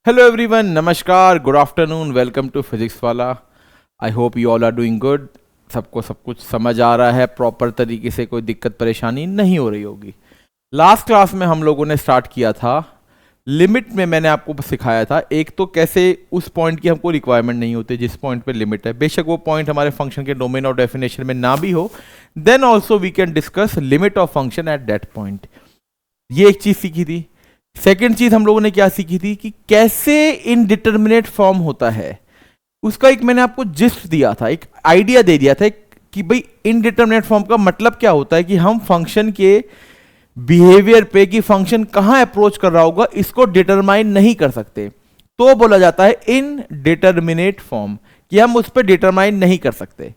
Hello everyone, नमस्कार, good afternoon, welcome to physics Wallah. I hope you all are doing good. सबको सब कुछ समझ आ रहा है प्रॉपर तरीके से, कोई दिक्कत परेशानी नहीं हो रही होगी। लास्ट क्लास में हम लोगों ने स्टार्ट किया था लिमिट में। मैंने आपको सिखाया था एक तो कैसे उस पॉइंट की हमको रिक्वायरमेंट नहीं होती जिस पॉइंट पे लिमिट है, बेशक वो पॉइंट हमारे फंक्शन के डोमेन और डेफिनेशन में ना भी हो, then also we can discuss limit of function at that point. ये एक चीज सीखी थी। सेकेंड चीज हम लोगों ने क्या सीखी थी कि कैसे इनडिटर्मिनेट फॉर्म होता है, उसका एक मैंने आपको जिस्ट दिया था, एक आइडिया दे दिया था कि भाई इनडिटर्मिनेट फॉर्म का मतलब क्या होता है कि हम फंक्शन के बिहेवियर पे कि फंक्शन कहां अप्रोच कर रहा होगा इसको डिटरमाइन नहीं कर सकते, तो बोला जाता है इनडिटर्मिनेट फॉर्म, कि हम उस पर डिटरमाइन नहीं कर सकते।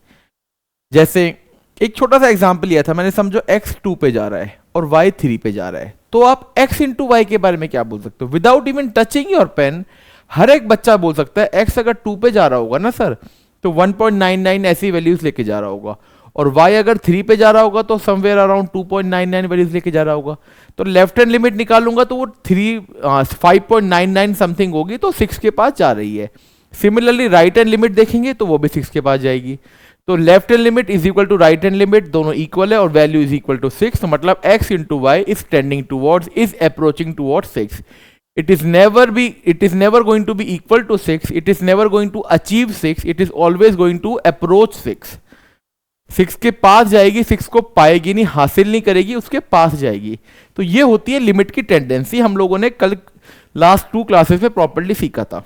जैसे एक छोटा सा एग्जांपल लिया था मैंने, समझो x 2 पे जा रहा है और y 3 पे जा रहा है, तो आप x इंटू वाई के बारे में क्या बोल सकते हो without even touching your pen? हर एक बच्चा बोल सकता है x अगर 2 पे जा रहा होगा ना सर, तो 1.99 ऐसी वैल्यूज लेके जा रहा होगा, और y अगर 3 पे जा रहा होगा तो समवेयर अराउंड 2.99 वैल्यूज लेके जा रहा होगा। तो लेफ्ट हैंड लिमिट निकालूंगा तो वो 5.99 समथिंग होगी, तो 6 के पास जा रही है। सिमिलरली राइट हैंड लिमिट देखेंगे तो वो भी 6 के पास जाएगी। तो left hand limit is equal to right hand limit, दोनों इक्वल है और वैल्यू इज इक्वल टू 6, तो मतलब x into y is tending towards, is approaching towards 6। It is never going to be equal to 6, it is never going to achieve 6, it is always going to approach 6। 6 के पास जाएगी, 6 को पाएगी नहीं, हासिल नहीं करेगी, उसके पास जाएगी। तो ये होती है लिमिट की टेंडेंसी, हम लोगों ने कल लास्ट 2 क्लासेस में प्रॉपर्ली सीखा था।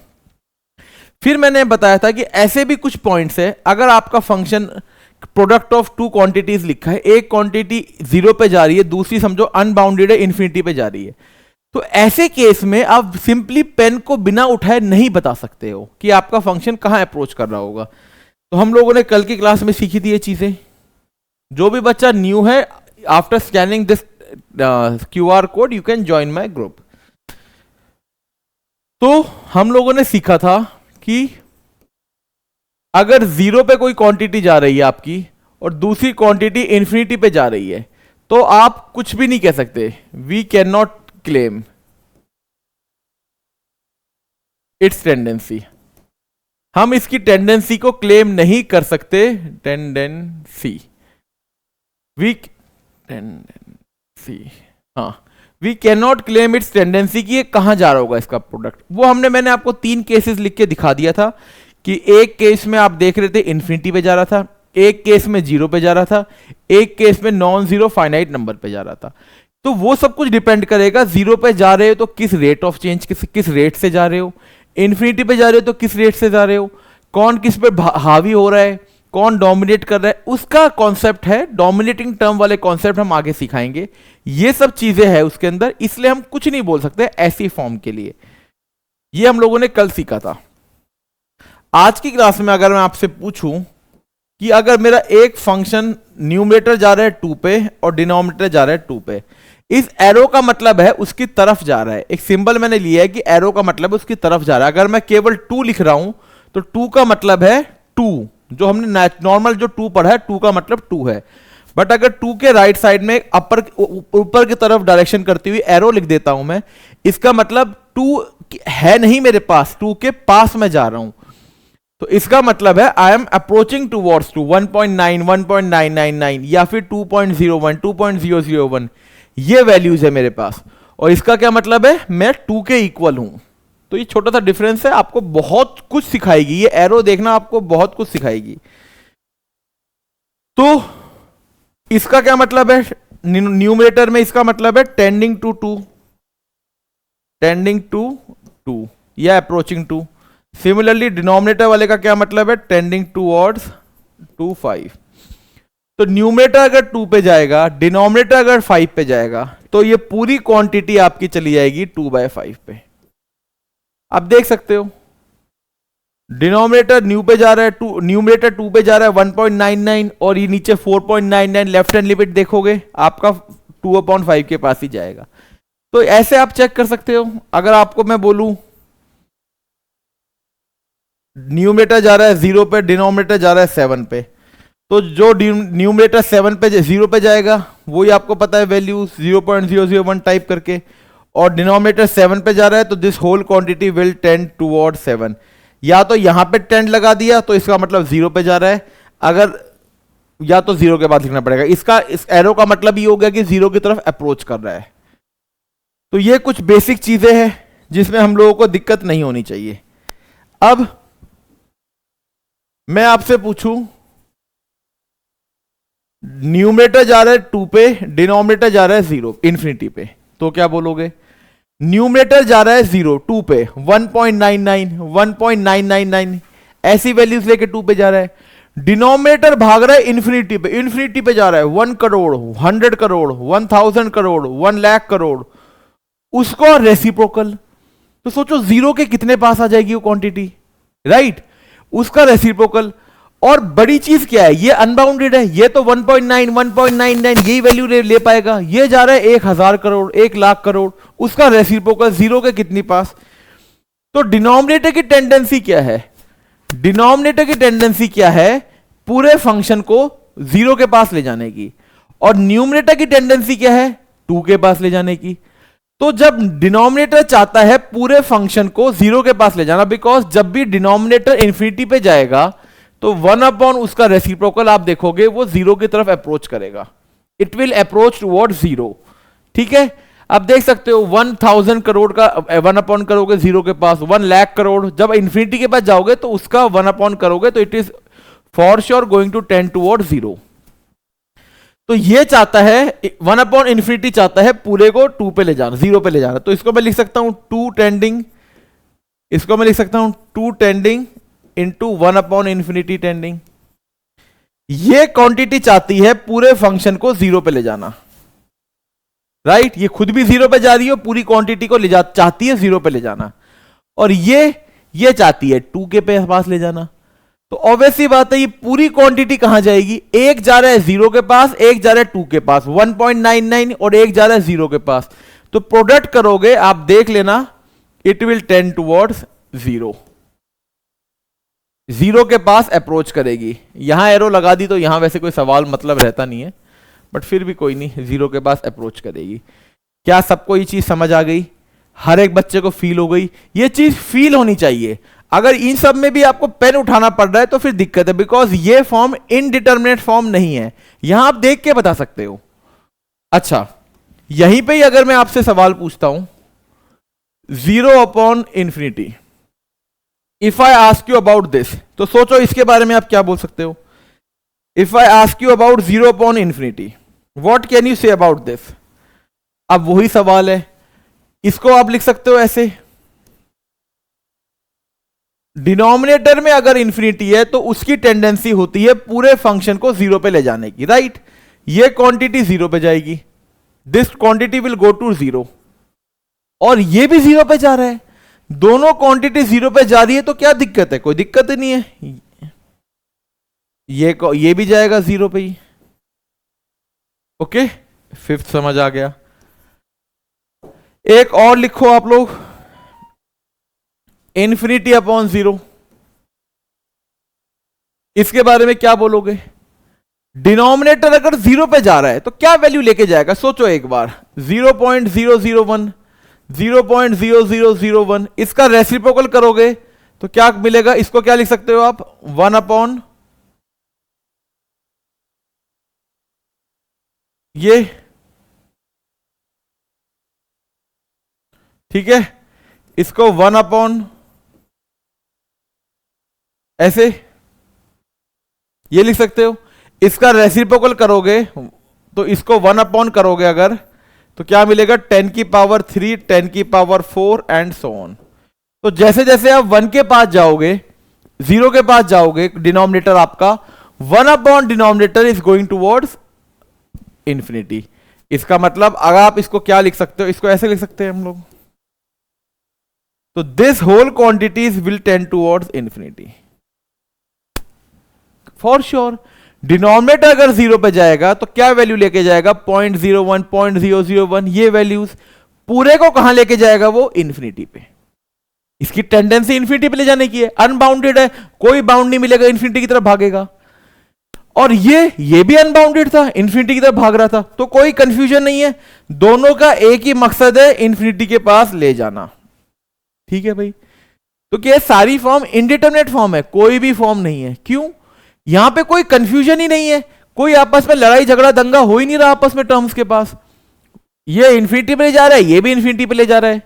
फिर मैंने बताया था कि ऐसे भी कुछ पॉइंट्स है, अगर आपका फंक्शन प्रोडक्ट ऑफ 2 क्वांटिटीज लिखा है, एक क्वांटिटी 0 पे जा रही है, दूसरी समझो अनबाउंडेड है, इन्फिनिटी पे जा रही है, तो ऐसे केस में आप सिंपली पेन को बिना उठाए नहीं बता सकते हो कि आपका फंक्शन कहां अप्रोच कर रहा होगा। तो हम लोगों ने कल की क्लास में सीखी थी ये चीजें। जो भी बच्चा न्यू है, after scanning this QR code you can join my group. तो हम लोगों ने सीखा था कि अगर 0 पे कोई क्वांटिटी जा रही है आपकी और दूसरी क्वांटिटी इंफिनिटी पे जा रही है, तो आप कुछ भी नहीं कह सकते, we can not claim its tendency. हम इसकी टेंडेंसी को क्लेम नहीं कर सकते। टेंडेंसी, हाँ, we can not claim its tendency कि ये कहां जा रहा होगा इसका प्रोडक्ट। वो मैंने आपको 3 केसेस लिख के दिखा दिया था कि एक केस में आप देख रहे थे इन्फिनिटी पे जा रहा था, एक केस में 0 पे जा रहा था, एक केस में नॉन जीरो फाइनाइट नंबर पे जा रहा था। तो वो सब कुछ डिपेंड करेगा, 0 पे जा रहे हो तो किस रेट ऑफ चेंज, किस रेट से जा रहे हो, इन्फिनिटी पे जा रहे हो तो किस रेट से जा रहे हो, कौन किस पे हावी हो रहा है, कौन डोमिनेट कर रहा है, उसका कॉन्सेप्ट है। डोमिनेटिंग टर्म वाले कॉन्सेप्ट हम आगे सिखाएंगे, ये सब चीजें हैं उसके अंदर, इसलिए हम कुछ नहीं बोल सकते ऐसी फॉर्म के लिए। ये हम लोगों ने कल सीखा था। आज की क्लास में अगर मैं आपसे पूछूं कि अगर मेरा एक फंक्शन न्यूमरेटर जा रहा है 2 पे और डिनोमिनेटर जा रहा है 2 पे, इस एरो का मतलब है उसकी तरफ जा रहा है। एक सिंबल मैंने लिया है कि एरो का मतलब है उसकी तरफ जा रहा है। अगर मैं केवल 2 लिख रहा हूं तो 2 का मतलब है 2, जो हमने नॉर्मल जो 2 पढ़ा है 2 का मतलब 2 है। बट अगर 2 के राइट साइड में ऊपर की तरफ डायरेक्शन करती हुई एरो लिख देता हूं मैं, इसका मतलब 2 है नहीं मेरे पास, 2 के पास मैं जा रहा हूं, तो इसका मतलब है आई एम अप्रोचिंग टूवर्ड्स 2, 1.9, 1.999 या फिर 2.01, 2.001, ये वैल्यूज है मेरे पास। और इसका क्या मतलब है, मैं 2 के इक्वल हूं। तो ये छोटा सा डिफरेंस है, आपको बहुत कुछ सिखाएगी ये एरो, देखना आपको बहुत कुछ सिखाएगी। तो इसका क्या मतलब है, न्यूमरेटर में इसका मतलब है टेंडिंग टू 2, टेंडिंग टू 2 या अप्रोचिंग 2। सिमिलरली डिनोमिनेटर वाले का क्या मतलब है, टेंडिंग टूवर्ड्स 2.5। तो न्यूमरेटर अगर 2 पे जाएगा, डिनोमिनेटर अगर 5 पे जाएगा, तो ये पूरी क्वांटिटी आपकी चली जाएगी 2/5 पे। आप देख सकते हो डिनोमिनेटर न्यू पे जा रहा है, न्यूमरेटर 2 पे जा रहा है 1.99, और ये नीचे 4.99, लेफ्ट हैंड लिमिट देखोगे आपका 2/5 के पास ही जाएगा। तो ऐसे आप चेक कर सकते हो। अगर आपको मैं बोलूं न्यूमरेटर जा रहा है 0 पे, डिनोमिनेटर जा रहा है 7 पे, तो जो न्यूमरेटर 7 पे 0 पे जाएगा वही आपको पता है वैल्यू 0.001 टाइप करके, और डिनोमिनेटर 7 पे जा रहा है, तो this whole quantity will tend toward 7। या तो यहां पे टेंड लगा दिया तो इसका मतलब 0 पे जा रहा है, अगर या तो 0 के बाद लिखना पड़ेगा। इसका इस एरो का मतलब ये हो गया कि 0 की तरफ अप्रोच कर रहा है। तो ये कुछ बेसिक चीजें हैं जिसमें हम लोगों को दिक्कत नहीं होनी चाहिए। अब मैं आपसे पूछूं, न्यूमरेटर जा रहा है 2 पे, डिनोमिनेटर जा रहा है 0 इंफिनिटी पे, तो क्या बोलोगे? न्यूमरेटर जा रहा है 0 2 पे, 1.99 1.999 ऐसी वैल्यूज लेके 2 पे जा रहा है। डिनोमिनेटर भाग रहा है इंफिनिटी पे, इंफिनिटी पे जा रहा है 1 करोड़ 100 करोड़ 1000 करोड़ 1 लाख करोड़, उसको रेसिप्रोकल। तो सोचो 0 के कितने पास आ जाएगी वो क्वांटिटी, राइट? उसका रेसिप्रोकल। और बड़ी चीज क्या है, ये अनबाउंडेड है, ये तो 1.9 1.99 यही वैल्यू ले पाएगा। ये जा रहा है 1000 करोड़ 1 लाख करोड़, उसका रेसिप्रोकल 0 के कितनी पास। तो डिनोमिनेटर की टेंडेंसी क्या है? डिनोमिनेटर की टेंडेंसी क्या है? पूरे फंक्शन को 0 के पास ले जाने की। और न्यूमरेटर की टेंडेंसी क्या है? 2 के पास ले जाने की। तो जब डिनोमिनेटर चाहता है पूरे फंक्शन को 0 के पास ले जाना, बिकॉज जब भी डिनोमिनेटर इंफिनिटी पे जाएगा तो 1 अपॉन उसका रेसिप्रोकल आप देखोगे वो 0 की तरफ अप्रोच करेगा, इट विल अप्रोच टुवर्ड 0। ठीक है, अब देख सकते हो 1000 करोड़ का 1 अपॉन करोगे 0 के पास, 1 लाख करोड़ जब इंफिनिटी के पास जाओगे तो उसका 1 अपॉन करोगे तो it is for sure going to tend toward 0। तो ये चाहता है 1 अपॉन इंफिनिटी चाहता है पूरे को 2 पे ले जाना, 0 पे ले जाना। तो इसको मैं लिख सकता हूं 2 टेंडिंग, इसको मैं लिख सकता हूं 2 tending into 1 upon infinity tending. ये क्वांटिटी चाहती है पूरे फंक्शन को 0 पे ले जाना, राइट? ये खुद भी 0 पे जा रही है, पूरी क्वांटिटी को ले जा चाहती है 0 पे ले जाना। और ये चाहती है 2 के पास ले जाना। तो ऑब्वियसली बात है ये पूरी क्वांटिटी कहां जाएगी? एक जा रहा है 0 के पास, एक जा रहा है 2 के पास, 1.99 और एक जा रहा है 0 के पास। तो प्रोडक्ट करोगे आप देख लेना, इट विल टेंड टुवर्ड्स 0, 0 के पास अप्रोच करेगी। यहां एरो लगा दी तो यहां वैसे कोई सवाल मतलब रहता नहीं है, बट फिर भी कोई नहीं, 0 के पास अप्रोच करेगी। क्या सबको ये चीज समझ आ गई? हर एक बच्चे को फील हो गई? ये चीज फील होनी चाहिए। अगर इन सब में भी आपको पेन उठाना पड़ रहा है तो फिर दिक्कत है, बिकॉज ये फॉर्म इनडिटर्मिनेट फॉर्म नहीं है, यहां आप देख के बता सकते हो। अच्छा, यहीं पे ही अगर मैं आपसे सवाल पूछता हूं 0 upon infinity, if I ask you about this, तो सोचो इसके बारे में आप क्या बोल सकते हो? If I ask you about 0 upon infinity, what can you say about this? अब वही सवाल है, इसको आप लिख सकते हो ऐसे, डिनोमिनेटर में अगर इंफिनिटी है तो उसकी टेंडेंसी होती है पूरे फंक्शन को 0 पे ले जाने की, राइट? ये क्वांटिटी 0 पे जाएगी, this quantity will go to 0, और ये भी 0 पे जा रहा है। दोनों क्वांटिटी 0 पे जा रही है तो क्या दिक्कत है? कोई दिक्कत ही नहीं है। ये भी जाएगा 0 पे ही। ओके, 5th समझ आ गया। एक और लिखो आप लोग, इंफिनिटी अपॉन 0, इसके बारे में क्या बोलोगे? डिनोमिनेटर अगर 0 पे जा रहा है तो क्या वैल्यू लेके जाएगा? सोचो एक बार, 0.001 0.0001, इसका रेसिप्रोकल करोगे तो क्या मिलेगा? इसको क्या लिख सकते हो आप? 1 अपॉन ये, ठीक है, इसको 1 अपॉन ऐसे ये लिख सकते हो। इसका रेसिप्रोकल करोगे तो इसको 1 अपॉन करोगे अगर, तो क्या मिलेगा? 10 की पावर 3, 10 की पावर 4 एंड सो ऑन। तो जैसे जैसे आप 1 के पास जाओगे, 0 के पास जाओगे, डिनोमिनेटर आपका 1 upon denominator is going towards infinity. इसका मतलब अगर आप इसको क्या लिख सकते हो? इसको ऐसे लिख सकते हैं हम लोग, तो this whole quantities will tend towards infinity for sure. Denominator अगर 0 पे जाएगा तो क्या वैल्यू लेके जाएगा? 0.01 0.001, ये वैल्यूज पूरे को कहां लेके जाएगा? वो इंफिनिटी पे। इसकी टेंडेंसी इंफिनिटी पे ले जाने की है, अनबाउंडेड है, कोई बाउंड नहीं मिलेगा, इंफिनिटी की तरफ भागेगा। और ये भी अनबाउंडेड था, इंफिनिटी की तरफ भाग रहा था, तो कोई कंफ्यूजन नहीं है, दोनों का एक ही मकसद है, इंफिनिटी के पास ले जाना। ठीक है भाई, तो क्या सारी फॉर्म इनडिटरमिनेट फॉर्म है? कोई भी फॉर्म नहीं है। क्यों? यहां पे कोई कंफ्यूजन ही नहीं है, कोई आपस में लड़ाई झगड़ा दंगा हो ही नहीं रहा आपस में टर्म्स के पास। ये इंफिनिटी पे ले जा रहा है, ये भी इंफिनिटी पे ले जा रहा है,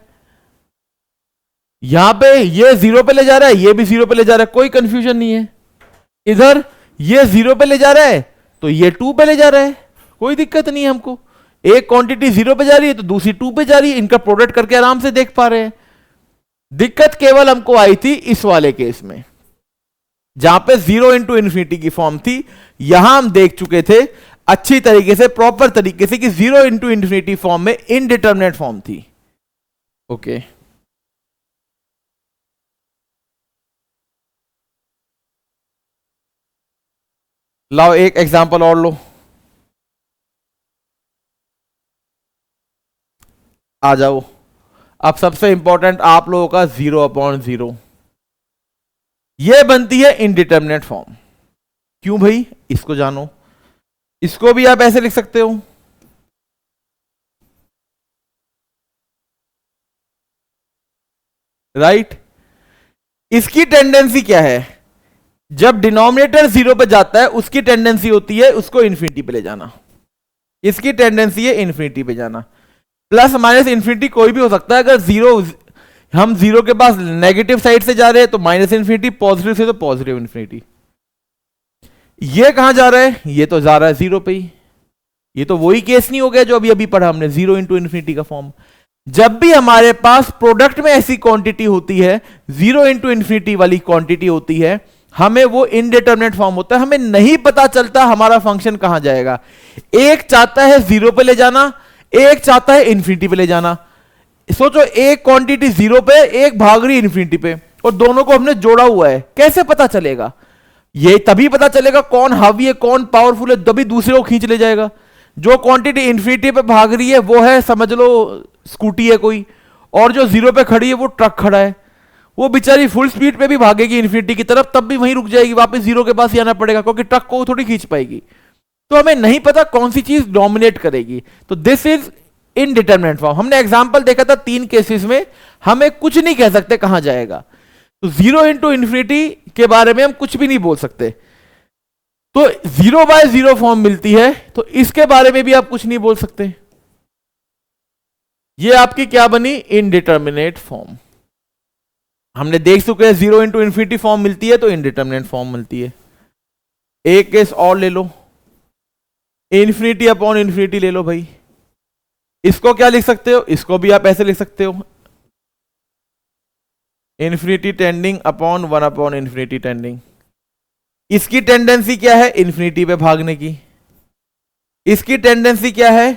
यहां पे ये 0 पे ले जा रहा है, ये भी 0 पे ले जा रहा है, कोई कंफ्यूजन नहीं है। इधर ये 0 पे ले जा रहा है तो ये 2 पे ले जा रहा है, कोई दिक्कत नहीं है हमको। एक क्वांटिटी 0 पे जा रही है तो दूसरी 2 पे जा रही है, इनका प्रोडक्ट करके आराम से देख पा रहे हैं। दिक्कत केवल हमको आई थी इस वाले केस में, जहां पे 0 इंटू इन्फिनिटी की फॉर्म थी। यहां हम देख चुके थे अच्छी तरीके से, प्रॉपर तरीके से, कि 0 इंटू इन्फिनिटी फॉर्म में इनडिटरमिनेट फॉर्म थी। ओके, लाओ एक एग्जांपल और लो, आ जाओ। अब सबसे इंपॉर्टेंट आप लोगों का 0/0, ये बनती है इनडिटरमिनेट फॉर्म। क्यों भाई? इसको जानो, इसको भी आप ऐसे लिख सकते हो, राइट। इसकी टेंडेंसी क्या है? जब डिनोमिनेटर 0 पे जाता है उसकी टेंडेंसी होती है उसको इन्फिनिटी पे ले जाना, इसकी टेंडेंसी है इन्फिनिटी पे जाना। प्लस माइनस इन्फिनिटी कोई भी हो सकता है, अगर 0 हम 0 के पास नेगेटिव साइड से जा रहे हैं तो माइनस इन्फिनिटी, पॉजिटिव से तो पॉजिटिव इन्फिनिटी। ये कहां जा रहा है? ये तो जा रहा है 0 पे ही। ये तो वही केस नहीं हो गया जो अभी अभी पढ़ा हमने, 0 इंटू इन्फिनिटी का फॉर्म। जब भी हमारे पास प्रोडक्ट में ऐसी क्वांटिटी होती है, 0 इंटू इन्फिनिटी वाली क्वांटिटी होती है, हमें वो इनडिटरमिनेट फॉर्म होता है, हमें नहीं पता चलता हमारा फंक्शन कहां जाएगा। एक चाहता है 0 पे ले जाना, एक चाहता है इन्फिनिटी पे ले जाना। सोचो, एक क्वांटिटी 0 पे, एक भाग रही इन्फिनिटी पे, और दोनों को हमने जोड़ा हुआ है, कैसे पता चलेगा? ये तभी पता चलेगा कौन हावी है, कौन पावरफुल है, तभी दूसरे को खींच ले जाएगा। जो क्वांटिटी इन्फिनिटी पे भाग रही है वो है, समझ लो स्कूटी है कोई, और जो 0 पे खड़ी है वो ट्रक खड़ा है। वो बेचारी फुल स्पीड पे भी भागेगी इन्फिनिटी की तरफ, तब भी वहीं रुक जाएगी, वापस 0 के पास ही आना पड़ेगा, क्योंकि ट्रक को थोड़ी खींच पाएगी। तो हमें नहीं पता कौन सी चीज डोमिनेट करेगी। तो दिस इज इनडिटरमिनेट फॉर्म। हमने एग्जांपल देखा था 3 केसेस में, हमें कुछ नहीं कह सकते कहां जाएगा। तो 0 इंटू इन्फिनिटी के बारे में हम कुछ भी नहीं बोल सकते। तो 0/0 फॉर्म मिलती है, तो इसके बारे में भी आप कुछ नहीं बोल सकते। ये आपकी क्या बनी? Indeterminate form. हमने देख चुके हैं 0 इंटू इन्फिनिटी फॉर्म मिलती है तो इनडिटरमिनेट फॉर्म मिलती है। एक केस और ले लो, इन्फिनिटी अपॉन इन्फिनिटी ले लो भाई। इसको क्या लिख सकते हो? इसको भी आप ऐसे लिख सकते हो, infinity tending upon 1 upon infinity tending. इसकी टेंडेंसी क्या है? इन्फिनिटी पे भागने की। इसकी टेंडेंसी क्या है?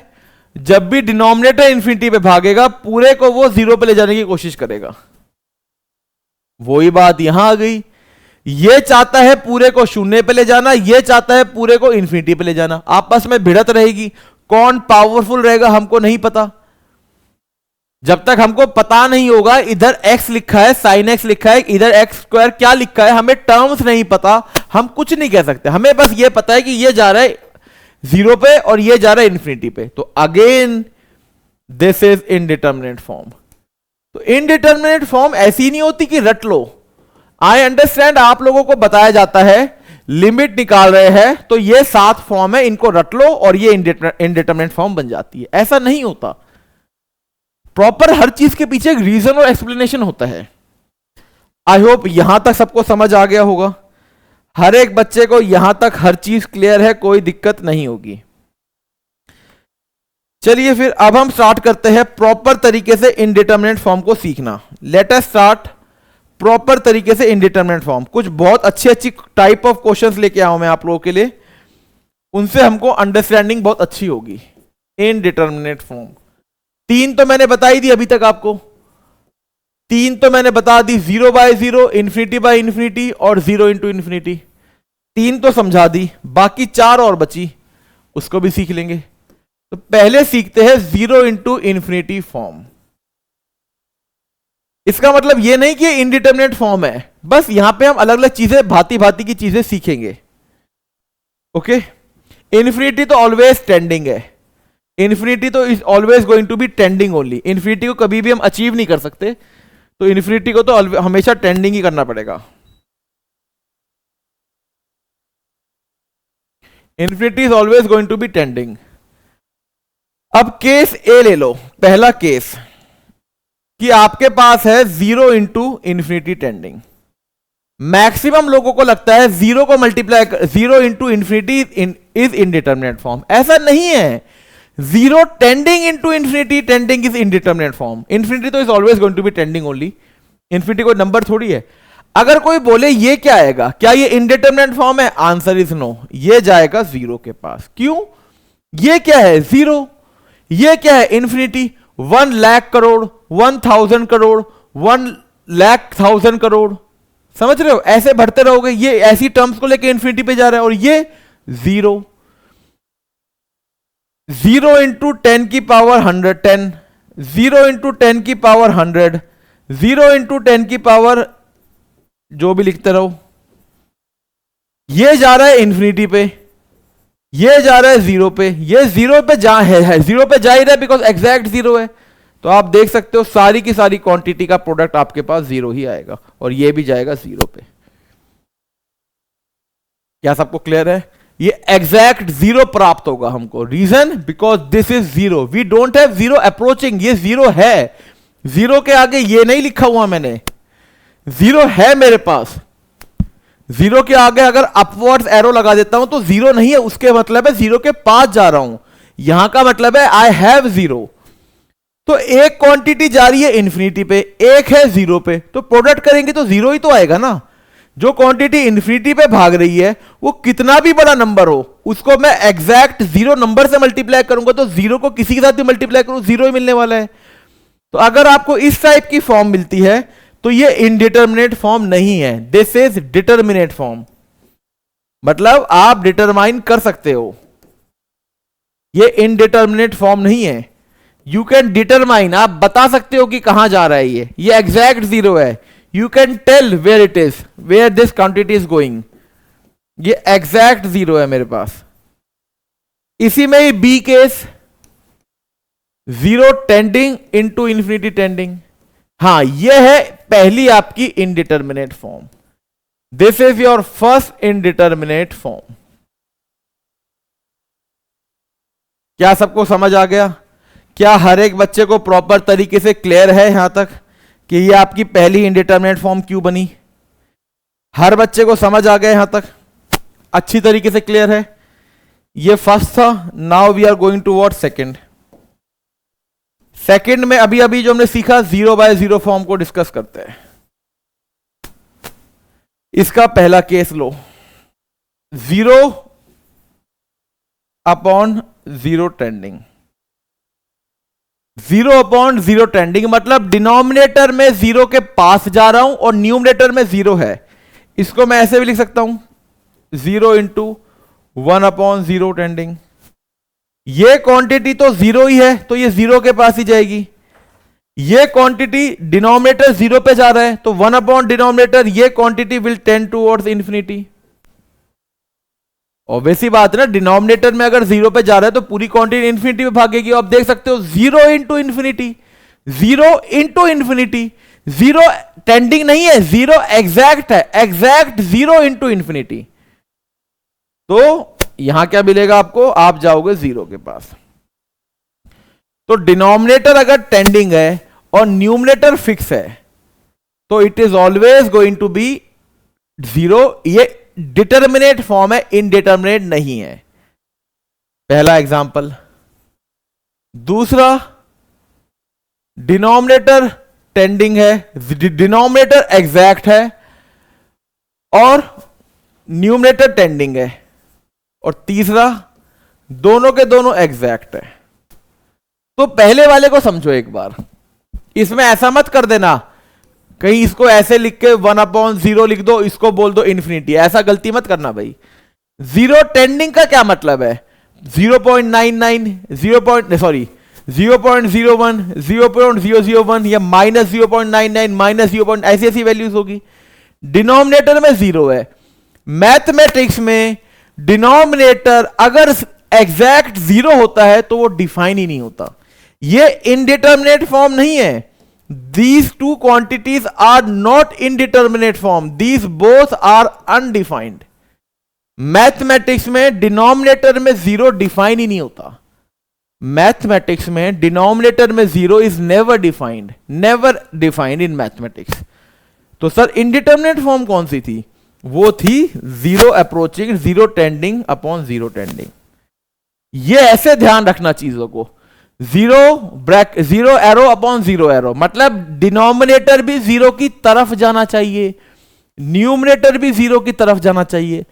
जब भी डिनोमिनेटर इन्फिनिटी पे भागेगा, पूरे को वो 0 पे ले जाने की कोशिश करेगा। वही बात यहां आ गई, ये चाहता है पूरे को 0 पे ले जाना, ये चाहता है पूरे को इन्फिनिटी पे ले जाना। आपस में भिड़त रहेगी, कौन पावरफुल रहेगा हमको नहीं पता। जब तक हमको पता नहीं होगा इधर x लिखा है, sin x लिखा है, इधर x² क्या लिखा है, हमें टर्म्स नहीं पता, हम कुछ नहीं कह सकते। हमें बस ये पता है कि ये जा रहा है 0 पे और ये जा रहा है इन्फिनिटी पे। तो again this is indeterminate form. तो इनडिटरमिनेट फॉर्म ऐसी नहीं होती कि रट लो। आई अंडरस्टैंड, आप लोगों को बताया जाता है लिमिट निकाल रहे हैं तो ये 7 फॉर्म है, इनको रट लो और ये इनडिटरमिनेट फॉर्म बन जाती है। ऐसा नहीं होता। प्रॉपर हर चीज के पीछे एक रीजन और एक्सप्लेनेशन होता है। आई होप यहां तक सबको समझ आ गया होगा। हर एक बच्चे को यहां तक हर चीज क्लियर है, कोई दिक्कत नहीं होगी। चलिए फिर अब हम स्टार्ट करते हैं प्रॉपर तरीके से इनडिटरमिनेट फॉर्म को सीखना। लेट अस स्टार्ट प्रॉपर तरीके से इनडिटरमिनेट फॉर्म। कुछ बहुत अच्छी अच्छी टाइप ऑफ क्वेश्चंस लेके आऊं मैं आप लोगों के लिए, उनसे हमको अंडरस्टैंडिंग बहुत अच्छी होगी। इनडिटरमिनेट फॉर्म 3 तो मैंने बताई दी अभी तक आपको, 3 तो मैंने बता दी, 0/0, इन्फिनिटी और 0 इंटू इन्फिनिटी। 3 तो समझा दी, बाकी 4 और बची, उसको भी सीख लेंगे। तो पहले सीखते हैं 0 इंटू इन्फिनिटी फॉर्म। इसका मतलब यह नहीं कि इनडिटरमिनेट फॉर्म है, बस यहां पे हम अलग अलग चीजें, भांति भांति की चीजें सीखेंगे। ओके, इन्फिनिटी तो ऑलवेज टेंडिंग है, इन्फिनिटी तो is always going to be tending only, infinity को कभी भी हम अचीव नहीं कर सकते, तो इन्फिनिटी को तो हमेशा टेंडिंग ही करना पड़ेगा। Infinity is always going to be tending. अब केस ए ले लो, पहला केस कि आपके पास है 0 इंटू इन्फिनिटी टेंडिंग। मैक्सिमम लोगों को लगता है 0 को multiply 0 into infinity is indeterminate form. ऐसा नहीं है, 0 tending into infinity tending is indeterminate form. Infinity तो is always going to be tending only, infinity कोई नंबर थोड़ी है। अगर कोई बोले ये क्या आएगा, क्या ये इनडिटर्मिनेट फॉर्म है, आंसर इज नो, ये जाएगा 0 के पास। क्यों? ये क्या है 0, ये क्या है इन्फिनिटी, 1 लाख करोड़, 1000 करोड़, 1,00,000 करोड़, समझ रहे हो? ऐसे बढ़ते रहोगे, ये ऐसी टर्म्स को लेके इन्फिनिटी पे जा रहा है। और ये 0 इंटू 10 की पावर 110, 0 इंटू 10 की पावर 100, 0 इंटू 10 की पावर जो भी लिखते रहो, ये जा रहा है इन्फिनिटी पे, ये जा रहा है 0 पे, ये 0 पे जा है 0 पे जा ही रहा है बिकॉज एग्जैक्ट 0 है। तो आप देख सकते हो सारी की सारी क्वांटिटी का प्रोडक्ट आपके पास 0 ही आएगा, और ये भी जाएगा 0 पे। क्या सबको क्लियर है? ये एग्जैक्ट 0 प्राप्त होगा हमको। Reason, because this is 0, we don't have 0 approaching, ये 0 है, 0 के आगे ये नहीं लिखा हुआ मैंने, 0 है मेरे पास। 0 के आगे अगर अपवर्ड्स एरो लगा देता हूं तो 0 नहीं है, उसके मतलब है 0 के पास जा रहा हूं। यहां का मतलब है आई हैव 0। तो एक क्वांटिटी जा रही है इन्फिनिटी पे, एक है 0 पे, तो प्रोडक्ट करेंगे तो 0 ही तो आएगा ना। जो क्वांटिटी इन्फिनिटी पे भाग रही है वो कितना भी बड़ा नंबर हो, उसको मैं एग्जैक्ट 0 नंबर से मल्टीप्लाई करूंगा तो 0 को किसी के साथ भी मल्टीप्लाई करूं 0 ही मिलने वाला है। तो अगर आपको इस टाइप की फॉर्म मिलती है तो ये इनडिटर्मिनेट फॉर्म नहीं है, दिस इज डिटर्मिनेट फॉर्म। मतलब आप डिटरमाइन कर सकते हो, ये इनडिटर्मिनेट फॉर्म नहीं है। यू कैन डिटरमाइन, आप बता सकते हो कि कहां जा रहा है ये एग्जैक्ट 0 है। You can tell where it is, where this quantity is going, ये एग्जैक्ट 0 है मेरे पास। इसी में ही B case 0 tending into infinity tending, हां ये है पहली आपकी indeterminate form. This is your first indeterminate form. क्या सबको समझ आ गया? क्या हर एक बच्चे को प्रॉपर तरीके से क्लियर है यहां तक कि ये आपकी पहली इनडिटर्मिनेट फॉर्म क्यों बनी? हर बच्चे को समझ आ गया यहां तक? अच्छी तरीके से क्लियर है? ये फर्स्ट था। Now we are going to what second. Second में अभी अभी जो हमने सीखा 0 बाय 0 फॉर्म को डिस्कस करते हैं। इसका पहला केस लो, 0 अपॉन 0 टेंडिंग। 0 अपॉन 0 टेंडिंग मतलब डिनोमिनेटर में 0 के पास जा रहा हूं और न्यूमरेटर में 0 है। इसको मैं ऐसे भी लिख सकता हूं 0 इंटू 1 अपॉन 0 टेंडिंग। ये क्वांटिटी तो 0 ही है तो ये 0 के पास ही जाएगी। ये क्वांटिटी डिनोमिनेटर 0 पे जा रहा है तो 1 अपॉन डिनोमिनेटर, ये quantity will tend towards infinity. Obviously बात है ना, डिनोमिनेटर में अगर 0 पे जा रहा है तो पूरी क्वांटिटी इंफिनिटी पे भागेगी। आप देख सकते हो 0 into infinity, 0 into infinity, 0 tending नहीं है, 0 एग्जैक्ट है, एग्जैक्ट 0 इंटू इंफिनिटी। तो यहां क्या मिलेगा आपको? आप जाओगे 0 के पास। तो डिनोमिनेटर अगर टेंडिंग है और न्यूमरेटर फिक्स है तो it is always going to be 0। ये डिटर्मिनेट फॉर्म है, इनडिटर्मिनेट नहीं है। पहला एग्जांपल। दूसरा, डिनोमिनेटर टेंडिंग है, डिनोमिनेटर एग्जैक्ट है और न्यूमरेटर टेंडिंग है। और तीसरा, दोनों के दोनों एग्जैक्ट है। तो पहले वाले को समझो एक बार, इसमें ऐसा मत कर देना कहीं इसको ऐसे लिख के 1 अपॉन 0 लिख दो, इसको बोल दो इन्फिनिटी, ऐसा गलती मत करना भाई। 0 टेंडिंग का क्या मतलब है? 0.99, 0.01, 0.001 या माइनस 0.99, माइनस 0. ऐसी ऐसी वैल्यूज होगी। डिनोमिनेटर में 0 है। मैथमेटिक्स में डिनोमिनेटर अगर एग्जैक्ट जीरो होता है तो वो डिफाइन ही नहीं होता। ये इनडिटर्मिनेट फॉर्म नहीं है। These two quantities are not indeterminate form, these both are undefined. Mathematics में डिनोमिनेटर में जीरो डिफाइन ही नहीं होता। मैथमेटिक्स में डिनोमिनेटर में zero is never defined, never defined in mathematics. तो सर इनडिटर्मिनेट फॉर्म कौन सी थी? वो थी zero approaching, zero tending upon zero tending. ये ऐसे ध्यान रखना चीजों को, zero arrow upon zero arrow, मतलब डिनोमिनेटर भी जीरो की तरफ जाना चाहिए, न्यूमरेटर भी जीरो की तरफ जाना चाहिए,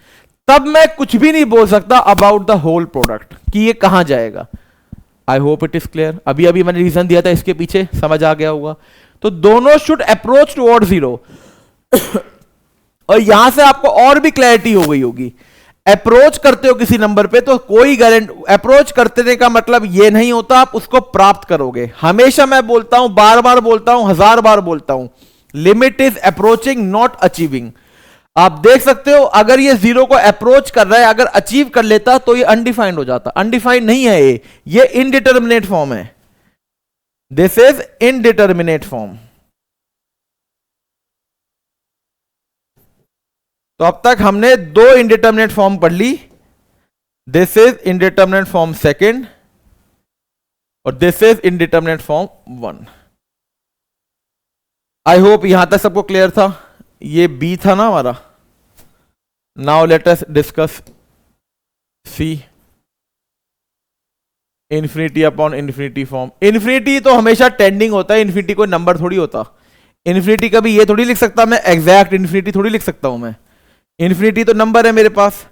तब मैं कुछ भी नहीं बोल सकता अबाउट द होल प्रोडक्ट कि ये कहां जाएगा। I hope it is clear. अभी अभी मैंने रीजन दिया था, इसके पीछे समझ आ गया होगा। तो दोनों शुड अप्रोच टुवर्ड जीरो। और यहां से आपको और भी क्लैरिटी हो गई होगी। अप्रोच करते हो किसी नंबर पे तो कोई गारंटी, अप्रोच करते का मतलब ये नहीं होता आप उसको प्राप्त करोगे। हमेशा मैं बोलता हूं, बार बार बोलता हूं, 1000 बार बोलता हूं, limit is approaching not achieving. आप देख सकते हो अगर ये जीरो को अप्रोच कर रहा है, अगर अचीव कर लेता तो ये अनडिफाइंड हो जाता। अनडिफाइंड नहीं है, ये इनडिटर्मिनेट फॉर्म है। This is indeterminate form. तो अब तक हमने दो इनडिटर्मिनेट फॉर्म पढ़ ली। This is indeterminate form second और this is indeterminate form 1। I hope यहां तक सबको क्लियर था। ये बी था ना हमारा। Now let us discuss C, infinity upon infinity form. Infinity तो हमेशा टेंडिंग होता है, इन्फिनिटी कोई नंबर थोड़ी होता। इन्फिनिटी कभी ये थोड़ी लिख सकता मैं, एग्जैक्ट इन्फिनिटी थोड़ी लिख सकता हूं मैं। इन्फिनिटी तो नंबर है मेरे पास।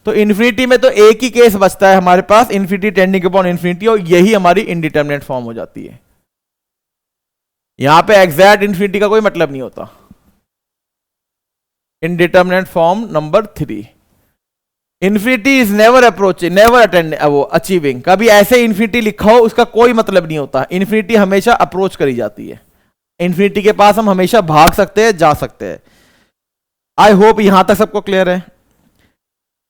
तो इन्फिनिटी में तो एक ही केस बचता है हमारे पास, इन्फिनिटी टेंडिंग अपॉन इन्फिनिटी, और यही हमारी इनडिटर्मिनेट फॉर्म हो जाती है। यहां पे एग्जैक्ट इन्फिनिटी का कोई मतलब नहीं होता। Indeterminate form number 3, infinity is never approaching, never attend वो अचीविंग। कभी ऐसे इन्फिनिटी लिखा हो उसका कोई मतलब नहीं होता। इन्फिनिटी हमेशा अप्रोच करी जाती है। इन्फिनिटी के पास हम हमेशा भाग सकते हैं, जा सकते हैं। आई होप यहां तक सबको क्लियर है।